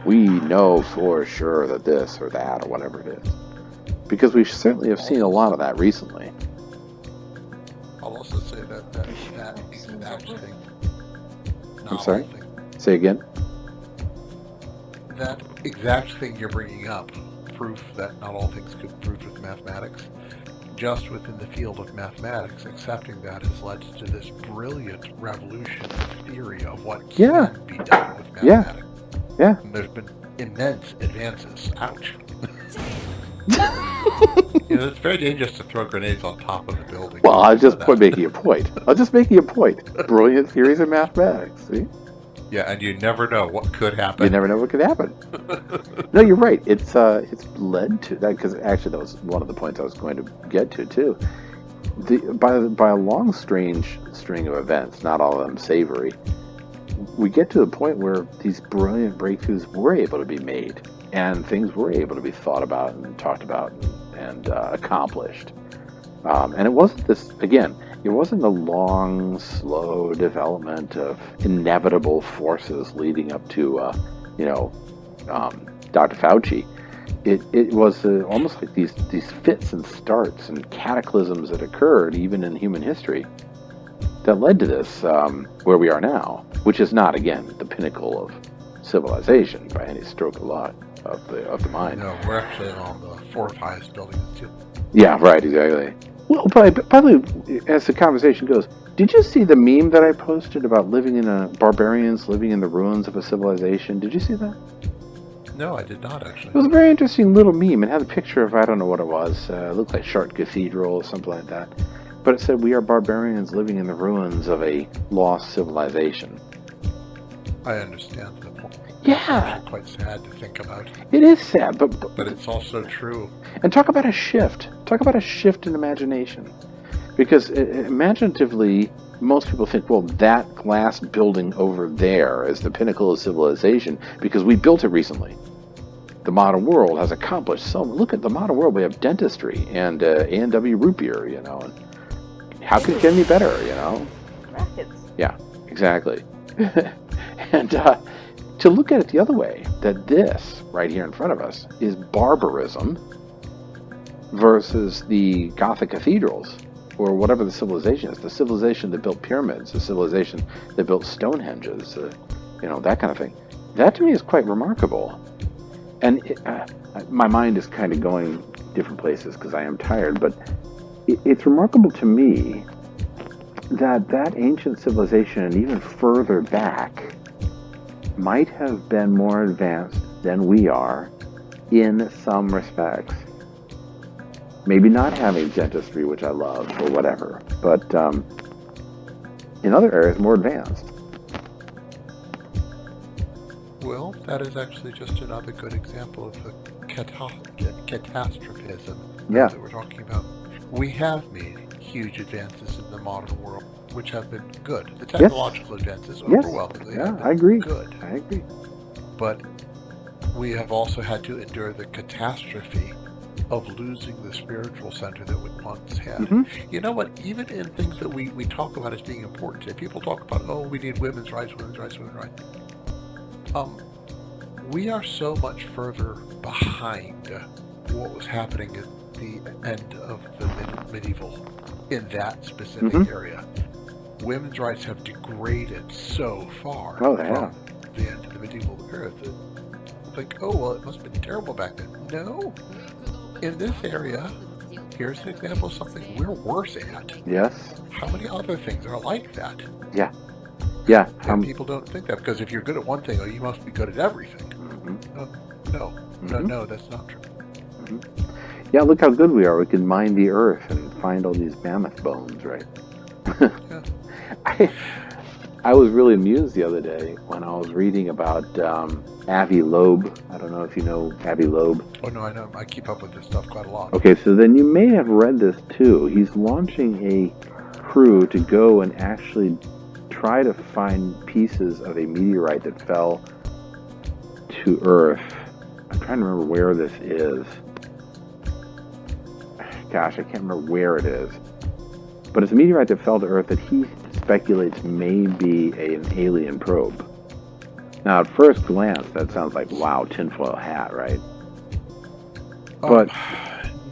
We know for sure that this or that or whatever it is. Because we certainly have seen a lot of that recently. I'll also say that exact thing. I'm sorry? Say again? That exact thing you're bringing up, proof that not all things could be proved with mathematics, just within the field of mathematics, accepting that has led to this brilliant revolution of theory of what can be done with mathematics. Yeah. And there's been immense advances. Ouch. It's very dangerous to throw grenades on top of the building. Well, I was just making a point. Brilliant theories of mathematics, see? Yeah, and you never know what could happen. You never know what could happen. No, you're right. It's led to that, because actually that was one of the points I was going to get to too. By a long, strange string of events, not all of them savory, we get to the point where these brilliant breakthroughs were able to be made, and things were able to be thought about and talked about and accomplished. And it wasn't it wasn't a long, slow development of inevitable forces leading up to, Dr. Fauci. it was almost like these fits and starts and cataclysms that occurred even in human history that led to this where we are now, which is not again the pinnacle of civilization by any stroke of luck of the mind. No, we're actually on the fourth highest building. Yeah, right, exactly. Well, by the way, as the conversation goes, did you see the meme that I posted about barbarians living in the ruins of a civilization? Did you see that? No, I did not actually. It was a very interesting little meme. It had a picture of, I don't know what it was. It looked like Chartres Cathedral or something like that. But it said, "We are barbarians living in the ruins of a lost civilization." I understand the point. Yeah. It's actually quite sad to think about. It is sad, but it's also true. And talk about a shift. Talk about a shift in imagination. Because imaginatively, most people think, well, that glass building over there is the pinnacle of civilization because we built it recently. The modern world has accomplished so much. Look at the modern world. We have dentistry and A&W root beer, and how could it get any better, Rackets. Yeah, exactly. And to look at it the other way, that this right here in front of us is barbarism versus the Gothic cathedrals or whatever the civilization is, the civilization that built pyramids, the civilization that built Stonehenges, that kind of thing. That to me is quite remarkable. And my mind is kind of going different places because I am tired, but it's remarkable to me that ancient civilization and even further back might have been more advanced than we are in some respects. Maybe not having dentistry, which I love, or whatever, but in other areas more advanced. Well, that is actually just another good example of the catastrophism that we're talking about. We have made huge advances in the modern world, which have been good. The technological advances overwhelmingly have been good. I agree. But we have also had to endure the catastrophe of losing the spiritual center that we once had. Mm-hmm. You know what? Even in things that we talk about as being important today, people talk about, we need women's rights. We are so much further behind what was happening at the end of the medieval in that specific area. Women's rights have degraded so far from the end of the medieval period that think, it must have been terrible back then. No. In this area, here's an example of something we're worse at. Yes. How many other things are like that? Yeah. And people don't think that, because if you're good at one thing, you must be good at everything. No, that's not true. Yeah, look how good we are. We can mine the earth and find all these mammoth bones, right? Yeah. I was really amused the other day when I was reading about Avi Loeb. I don't know if you know Avi Loeb. Oh, no, I know. I keep up with this stuff quite a lot. Okay, so then you may have read this too. He's launching a crew to go and actually try to find pieces of a meteorite that fell to Earth. I'm trying to remember where this is. Gosh, I can't remember where it is. But it's a meteorite that fell to Earth that he speculates may be an alien probe. Now, at first glance, that sounds like, wow, tinfoil hat, right? But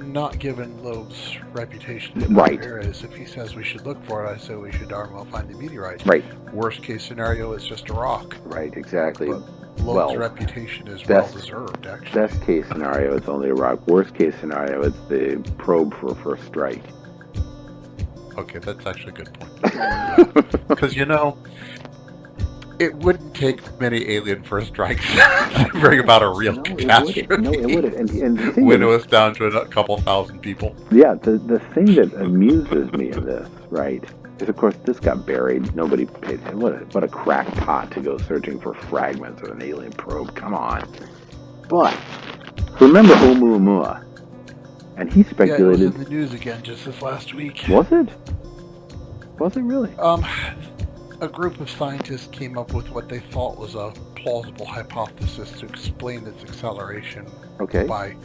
not given Loeb's reputation in right. other areas, if he says we should look for it, I say we should darn well find the meteorite. Right. Worst case scenario is just a rock. Right, exactly. But Loeb's reputation is well deserved, actually. Best case scenario, it's only a rock. Worst case scenario, it's the probe for a first strike. Okay, that's actually a good point. Because, it wouldn't take many alien first strikes to bring about a real catastrophe. It wouldn't. And when it was down to a couple thousand people. Yeah, the thing that amuses me in this, right, is of course this got buried. Nobody paid attention. What a crackpot to go searching for fragments of an alien probe. Come on. But remember Oumuamua? And he speculated. Yeah, it was in the news again just this last week. Was it? Was it really? A group of scientists came up with what they thought was a plausible hypothesis to explain its acceleration by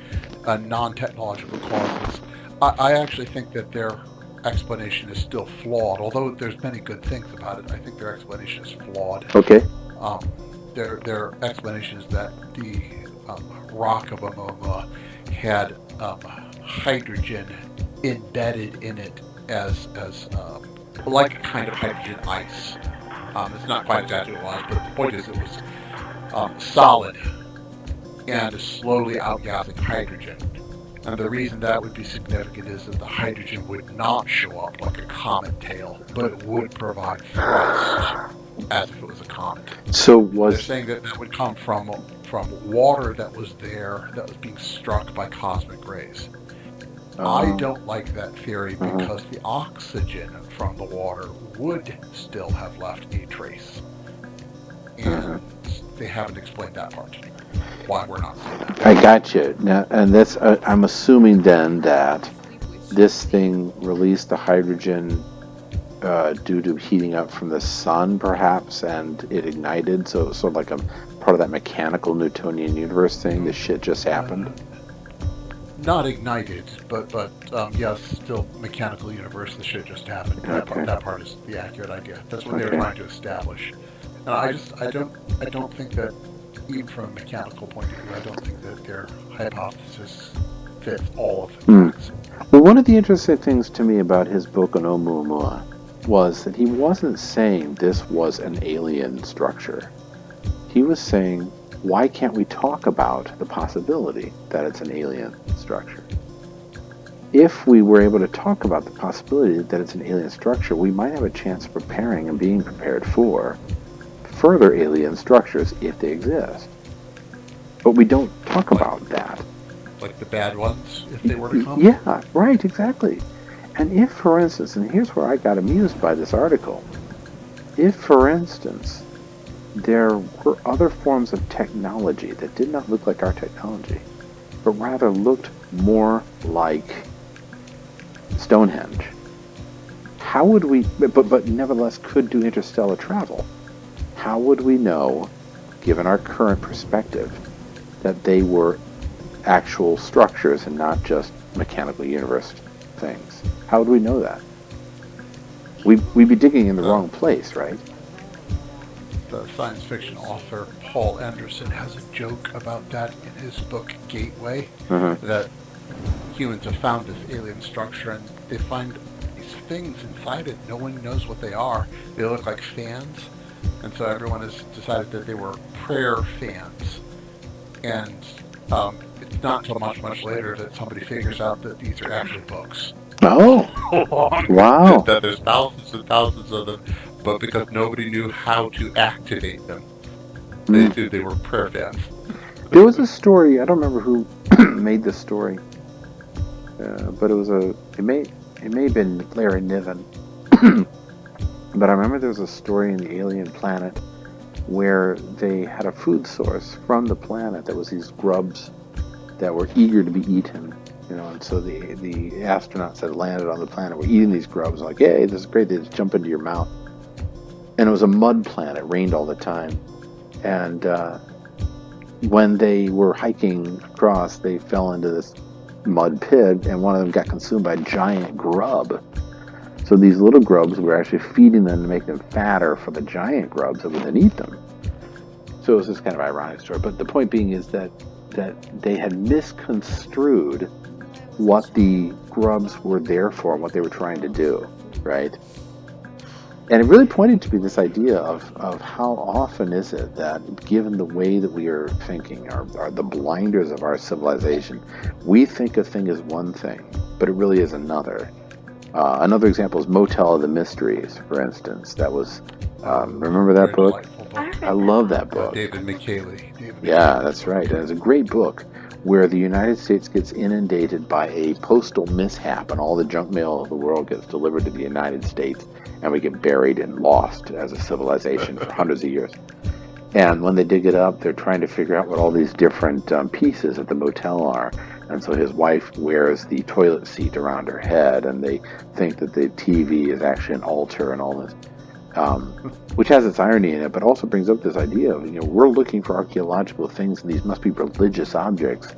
non-technological causes. I actually think that their explanation is still flawed, although there's many good things about it. I think their explanation is flawed. Okay. Their explanation is that the rock of a Momoa had hydrogen embedded in it as like a kind of hydrogen ice. It's not quite exactly what it was, but the point is it was solid and is slowly outgassing hydrogen. And the reason that would be significant is that the hydrogen would not show up like a comet tail, but it would provide thrust as if it was a comet. So They're was saying that that would come from water that was there that was being struck by cosmic rays. I don't like that theory because the oxygen from the water would still have left a trace. And they haven't explained that part. Why we're not seeing that. I got you now, and that's I'm assuming then that this thing released the hydrogen due to heating up from the sun, perhaps, and it ignited. So it was sort of like a part of that mechanical Newtonian universe thing. This shit just happened. Not ignited, but yes, still mechanical universe. The shit just happened. That part is the accurate idea. That's what they were trying to establish. And I don't think that, even from a mechanical point of view, I don't think that their hypothesis fits all of the facts. Well, one of the interesting things to me about his book on Oumuamua was that he wasn't saying this was an alien structure. He was saying, why can't we talk about the possibility that it's an alien structure? If we were able to talk about the possibility that it's an alien structure, we might have a chance of preparing and being prepared for further alien structures if they exist. But we don't talk about that. Like the bad ones, if they were to come? Yeah, right, exactly. And if, for instance, and here's where I got amused by this article, if, for instance, there were other forms of technology that did not look like our technology, but rather looked more like Stonehenge, how would we, but nevertheless could do interstellar travel, how would we know, given our current perspective, that they were actual structures and not just mechanical universe things? How would we know that? We'd be digging in the wrong place, right? The science fiction author Paul Anderson has a joke about that in his book Gateway, that humans have found this alien structure and they find these things inside it. No one knows what they are. They look like fans, and so everyone has decided that they were prayer fans. And it's not until much later that somebody figures out that these are actually books. Oh, wow. That there's thousands and thousands of them, but because nobody knew how to activate them, they were prayer fans. There was a story, I don't remember who made this story, but it may have been Larry Niven, but I remember there was a story in the alien planet where they had a food source from the planet that was these grubs that were eager to be eaten, and so the astronauts that landed on the planet were eating these grubs, like, hey, this is great, they just jump into your mouth. And it was a mud planet, it rained all the time, and when they were hiking across, they fell into this mud pit, and one of them got consumed by a giant grub. So these little grubs were actually feeding them to make them fatter for the giant grubs that would then eat them. So it was this kind of ironic story. But the point being is that they had misconstrued what the grubs were there for and what they were trying to do, right? And it really pointed to me this idea of how often is it that, given the way that we are thinking, are the blinders of our civilization, we think a thing is one thing, but it really is another. Another example is Motel of the Mysteries, for instance. That was, remember that book? I love that book. David McKaylee. Yeah, that's right. And it's a great book where the United States gets inundated by a postal mishap and all the junk mail of the world gets delivered to the United States, and we get buried and lost as a civilization for hundreds of years. And when they dig it up, they're trying to figure out what all these different pieces at the motel are. And so his wife wears the toilet seat around her head, and they think that the TV is actually an altar and all this, which has its irony in it, but also brings up this idea of, we're looking for archaeological things, and these must be religious objects.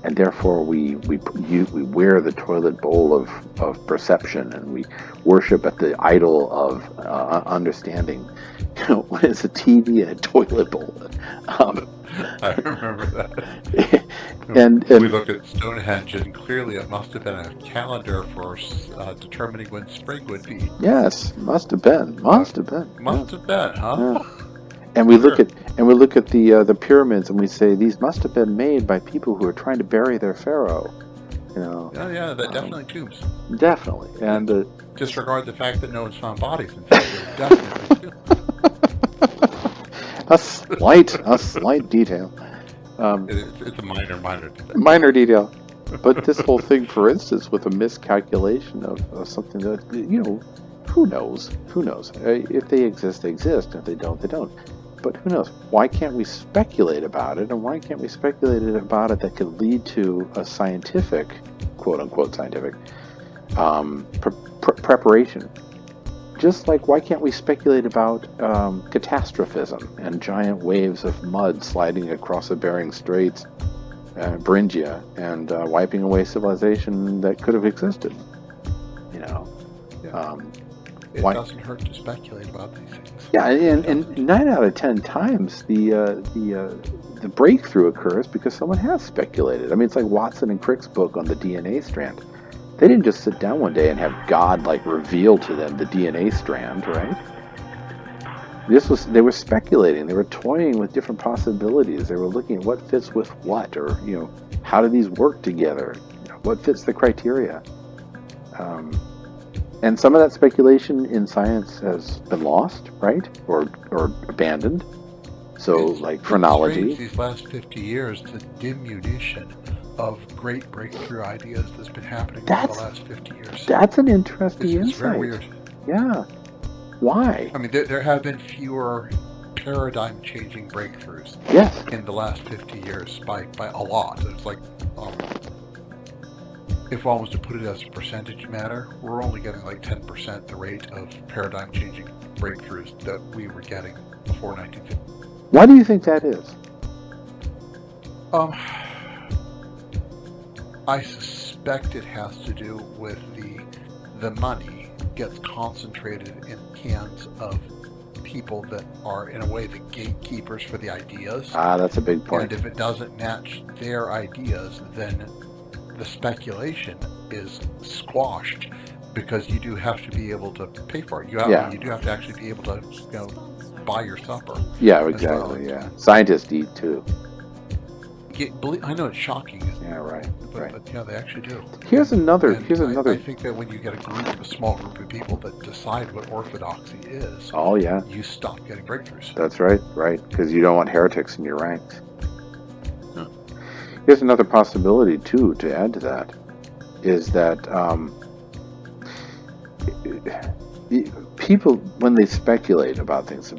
and therefore we wear the toilet bowl of perception, and we worship at the idol of understanding. What is a TV and a toilet bowl? Um, I remember that. We and looked at Stonehenge, and clearly it must have been a calendar for determining when spring would be. yes, must have been, Uh, yeah, must have been, huh? yeah. And we look Sure. at the pyramids, and we say these must have been made by people who are trying to bury their pharaoh. You know, Yeah, yeah, that um, definitely tombs. definitely. And And disregard the fact that no one's found bodies inside. They're definitely tombs. a slight detail, um, It's a minor detail. minor detail. But this whole thing, for instance, with a miscalculation of something that, who knows? Who knows? If they exist, they exist. If they don't, they don't. But who knows? Why can't we speculate about it? And why can't we speculate about it that could lead to a scientific, quote unquote scientific, preparation? Just like, why can't we speculate about catastrophism and giant waves of mud sliding across the Bering Straits, Beringia, and wiping away civilization that could have existed? You know, Yeah. um, It why? doesn't hurt to speculate about these things. Yeah, and 9 out of 10 times the breakthrough occurs because someone has speculated. I mean, it's like Watson and Crick's book on the DNA strand. They didn't just sit down one day and have God reveal to them the DNA strand, right? They were speculating. They were toying with different possibilities. They were looking at what fits with what, or how do these work together? What fits the criteria? And some of that speculation in science has been lost, right, or abandoned. So, like It's phrenology. strange these last 50 years, the diminution of great breakthrough ideas that's been happening over the last 50 years. That's an interesting It's insight. very weird. Yeah. Why? I mean, there have been fewer paradigm-changing breakthroughs Yes. in the last 50 years by a lot. It's like, if one was to put it as a percentage matter, we're only getting like 10% the rate of paradigm-changing breakthroughs that we were getting before 1950. Why do you think that is? I suspect it has to do with the money gets concentrated in the hands of people that are, in a way, the gatekeepers for the ideas. That's a big point. And if it doesn't match their ideas, then the speculation is squashed, because you do have to be able to pay for it. You do have to actually be able to buy your supper. Yeah, exactly. Yeah, scientists eat too. I know it's shocking, isn't it? Yeah, right. But yeah, they actually do. Here's another. I think that when you get a small group of people that decide what orthodoxy is, Oh yeah, you stop getting breakthroughs. that's right. Right, because you don't want heretics in your ranks. No. Here's another possibility too. To add to that, is that people, when they speculate about things,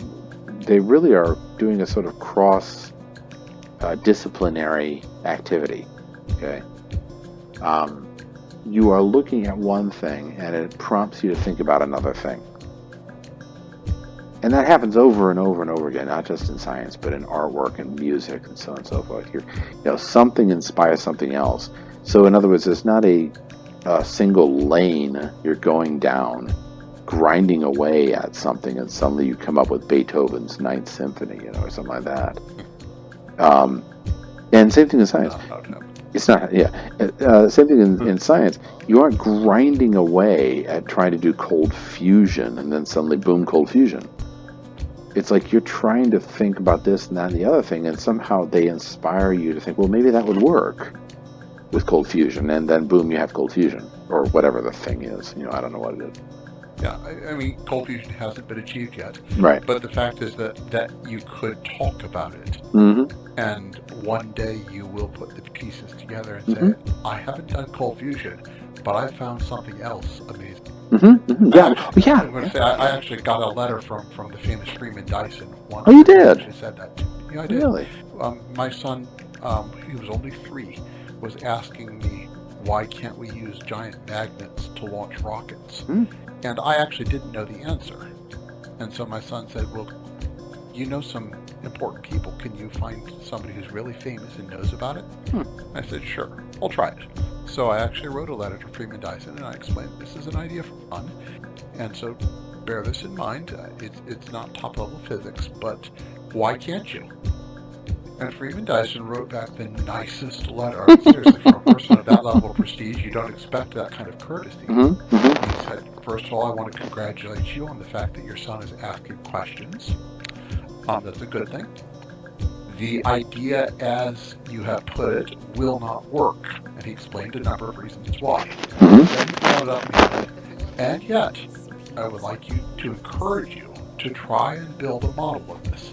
they really are doing a sort of cross disciplinary activity. Okay, you are looking at one thing and it prompts you to think about another thing, and that happens over and over and over again, not just in science but in artwork and music and so on and so forth. Something inspires something else. So in other words, it's not a single lane you're going down, grinding away at something, and suddenly you come up with Beethoven's Ninth Symphony, or something like that. And same thing in science. No. It's not, yeah. Same thing in science. You aren't grinding away at trying to do cold fusion, and then suddenly, boom, cold fusion. It's like you're trying to think about this and that and the other thing, and somehow they inspire you to think, well, maybe that would work with cold fusion, and then boom, you have cold fusion, or whatever the thing is. I don't know what it is. Yeah, I mean, cold fusion hasn't been achieved yet. Right. But the fact is that you could talk about it, and one day you will put the pieces together and say, I haven't done cold fusion, but I found something else amazing. Yeah. I'm going to say, I actually got a letter from the famous Freeman Dyson once. Oh, you did? She said that to me. Yeah, I did. Really? My son, he was only 3, was asking me, why can't we use giant magnets to launch rockets? And I actually didn't know the answer. And so my son said, well, you know some important people. Can you find somebody who's really famous and knows about it? Hmm. I said, sure, I'll try it. So I actually wrote a letter to Freeman Dyson, and I explained this is an idea for fun. And so bear this in mind. It's not top-level physics, but why can't you? And Freeman Dyson wrote back the nicest letter. Seriously, from a person of that level of prestige, you don't expect that kind of courtesy. Mm-hmm. Mm-hmm. He said, first of all, I want to congratulate you on the fact that your son is asking questions. That's a good thing. The idea, as you have put it, will not work. And he explained a number of reasons why. Mm-hmm. Then he followed up and he said, and yet, I would like you to encourage you to try and build a model of this.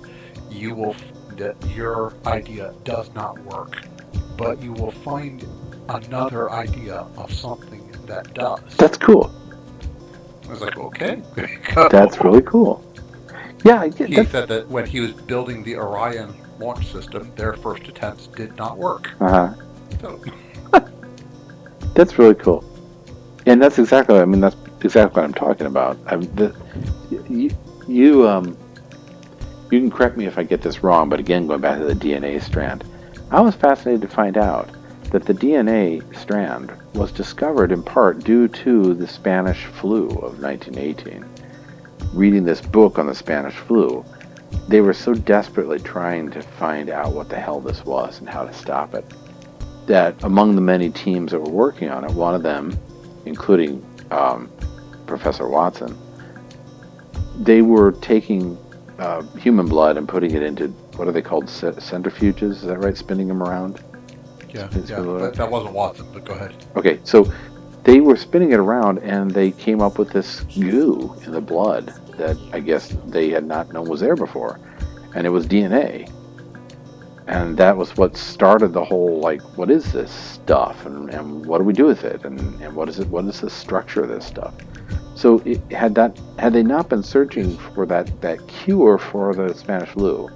You will find that your idea does not work, but you will find another idea of something that does. That's cool. I was like, okay. That's really cool. Yeah, He said that when he was building the Orion launch system, their first attempts did not work. Uh-huh. So That's really cool. And that's exactly, I mean, that's exactly what I'm talking about. You can correct me if I get this wrong, but again, going back to the DNA strand, I was fascinated to find out that the DNA strand was discovered in part due to the Spanish flu of 1918. Reading this book on the Spanish flu, they were so desperately trying to find out what the hell this was and how to stop it, that among the many teams that were working on it, one of them, including Professor Watson, they were taking human blood and putting it into, what are they called, centrifuges? Is that right? Spinning them around? yeah, that wasn't Watson, but go ahead. Okay, so they were spinning it around and they came up with this goo in the blood that I guess they had not known was there before. And it was DNA. And that was what started the whole, like, what is this stuff? And what do we do with it? And what is it? What is the structure of this stuff? So had they not been searching for that cure for the Spanish flu,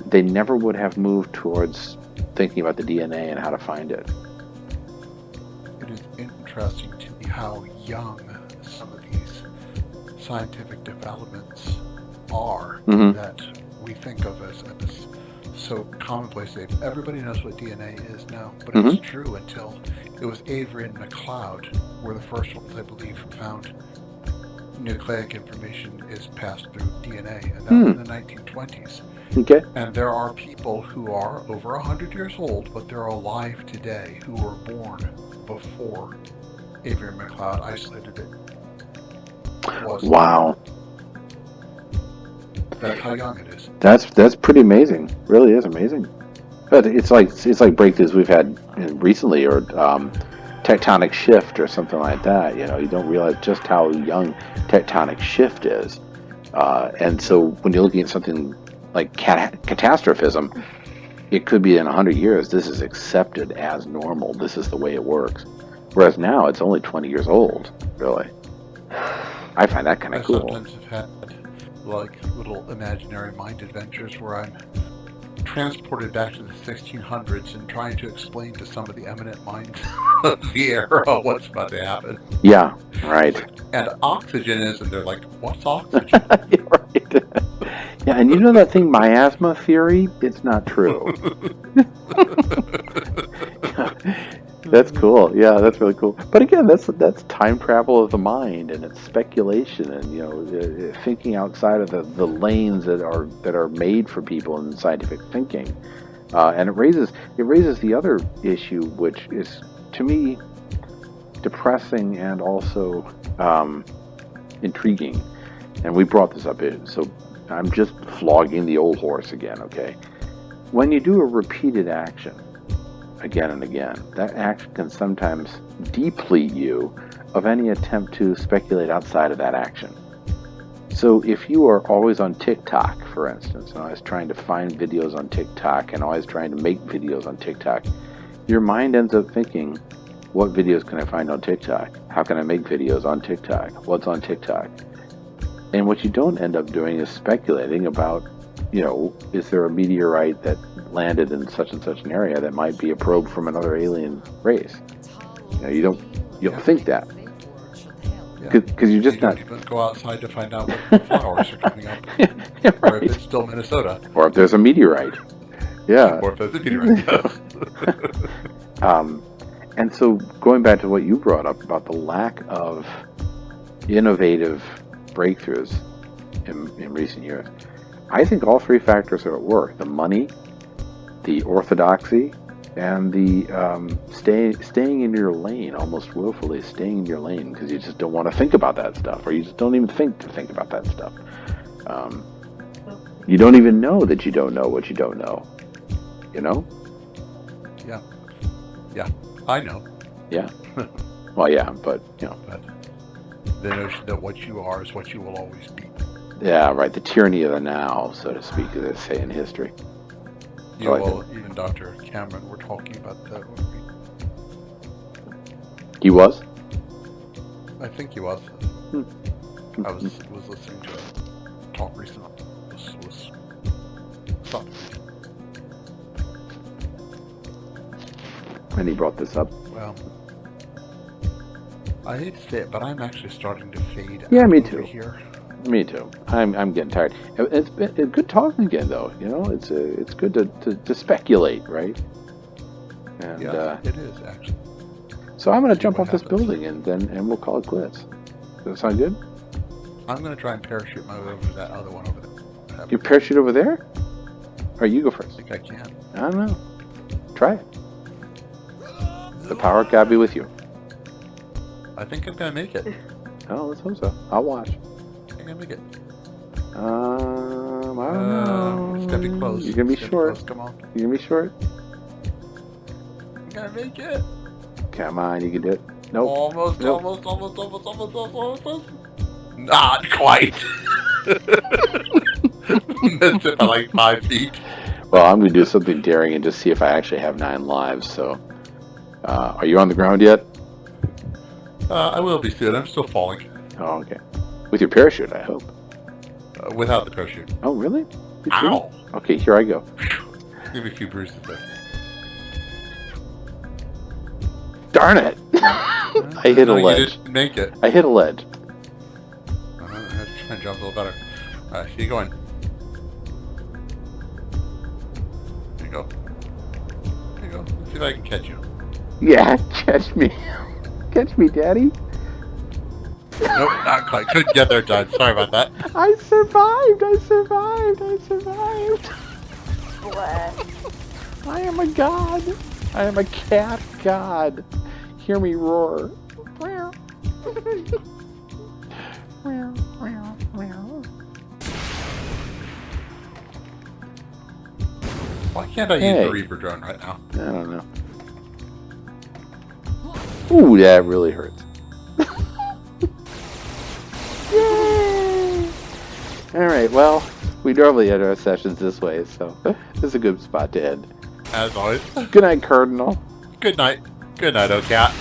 they never would have moved towards thinking about the DNA and how to find it. It is interesting to me how young some of these scientific developments are that we think of as so commonplace. Everybody knows what DNA is now, but it's true until it was Avery and McLeod were the first ones, I believe, who found nucleic information is passed through DNA, and that was in the 1920s. Okay. And there are people who are over 100 years old, but they're alive today, who were born before Avery and McLeod isolated it. Wow. That's how young it is. That's pretty amazing. Really is amazing. But it's like breakthroughs we've had recently, or tectonic shift or something like that. You know, you don't realize just how young tectonic shift is. And so when you're looking at something like catastrophism, it could be in 100 years, this is accepted as normal. This is the way it works. Whereas now it's only 20 years old, really. I find that kind of cool. I sometimes have had like little imaginary mind adventures where I'm transported back to the 1600s and trying to explain to some of the eminent minds of the era what's about to happen. Yeah, right. And oxygen is, and they're like, what's oxygen? Right. Yeah, and you know that thing, miasma theory? It's not true. That's cool. Yeah, that's really cool. But again, that's time travel of the mind, and it's speculation, and thinking outside of the lanes that are made for people in scientific thinking. And it raises the other issue, which is, to me, depressing and also intriguing. And we brought this up, so I'm just flogging the old horse again. Okay, when you do a repeated action again and again, that action can sometimes deplete you of any attempt to speculate outside of that action. So if you are always on TikTok, for instance, and always trying to find videos on TikTok and always trying to make videos on TikTok, your mind ends up thinking, what videos can I find on TikTok? How can I make videos on TikTok? What's on TikTok? And what you don't end up doing is speculating about, is there a meteorite that landed in such and such an area that might be a probe from another alien race? You don't think that. Yeah. Because you're just You not. don't even go outside to find out what the flowers are coming up, Yeah, or if right. it's still Minnesota, Or if there's a meteorite. Yeah. or if there's a meteorite. Yes. And so going back to what you brought up about the lack of innovative breakthroughs in recent years, I think all three factors are at work: the money, the orthodoxy, and the staying in your lane, almost willfully staying in your lane because you just don't want to think about that stuff, or you just don't even think about that stuff. You don't even know that you don't know what you don't know. You know? Yeah. Yeah. I know. Yeah. Well, yeah, but you know. But the notion that what you are is what you will always be. Yeah, right. The tyranny of the now, so to speak, as they say in history. Yeah, So I well, think even Dr. Cameron were talking about that. he was. I think he was. Hmm. I was listening to a talk recently. Was something. And he brought this up. Well, I hate to say it, but I'm actually starting to fade Yeah, out me over too. here. Me too. I'm getting tired. It's good talking again, though. You know, it's good to speculate, right? And Yes, it is actually. so I'm going to See jump what off this happens. building and we'll call it quits. Does that sound good? I'm going to try and parachute my way over to that other one over there. You parachute over there, or you go I first? think I can. I don't know. Try it. The power of God be with you. I think I'm going to make it. Oh, let's hope so. I'll watch. I think I'm going to make it. I don't know. It's going to be close. You're gonna be It's gonna short. Close. Come on. You're gonna be short. I'm going to make it. Come on, you can do it. Nope. Almost. Nope. Almost. Not quite. Missed it by like 5 feet. Well, I'm gonna do something daring and just see if I actually have 9 lives. So, are you on the ground yet? I will be soon. I'm still falling. Oh, okay. With your parachute, I hope. Without the parachute. Oh, really? You too? Ow! Okay, here I go. Give me a few bruises there. Darn it! I hit a No, you ledge. didn't make it. I hit a ledge. I have to try and jump a little better. Alright, keep going. There you go. There you go. Let's see if I can catch you. Yeah, catch me. Catch me, Daddy. Nope, not quite. Couldn't get there in time. Sorry about that. I survived. I survived. I survived. What? I am a god. I am a cat god. Hear me roar. Why can't I use Hey. the Reaper drone right now? I don't know. Ooh, that really hurts. Yay! Alright, well, we normally end our sessions this way, so this is a good spot to end. As always. Good night, Cardinal. Good night. Good night, oh cat.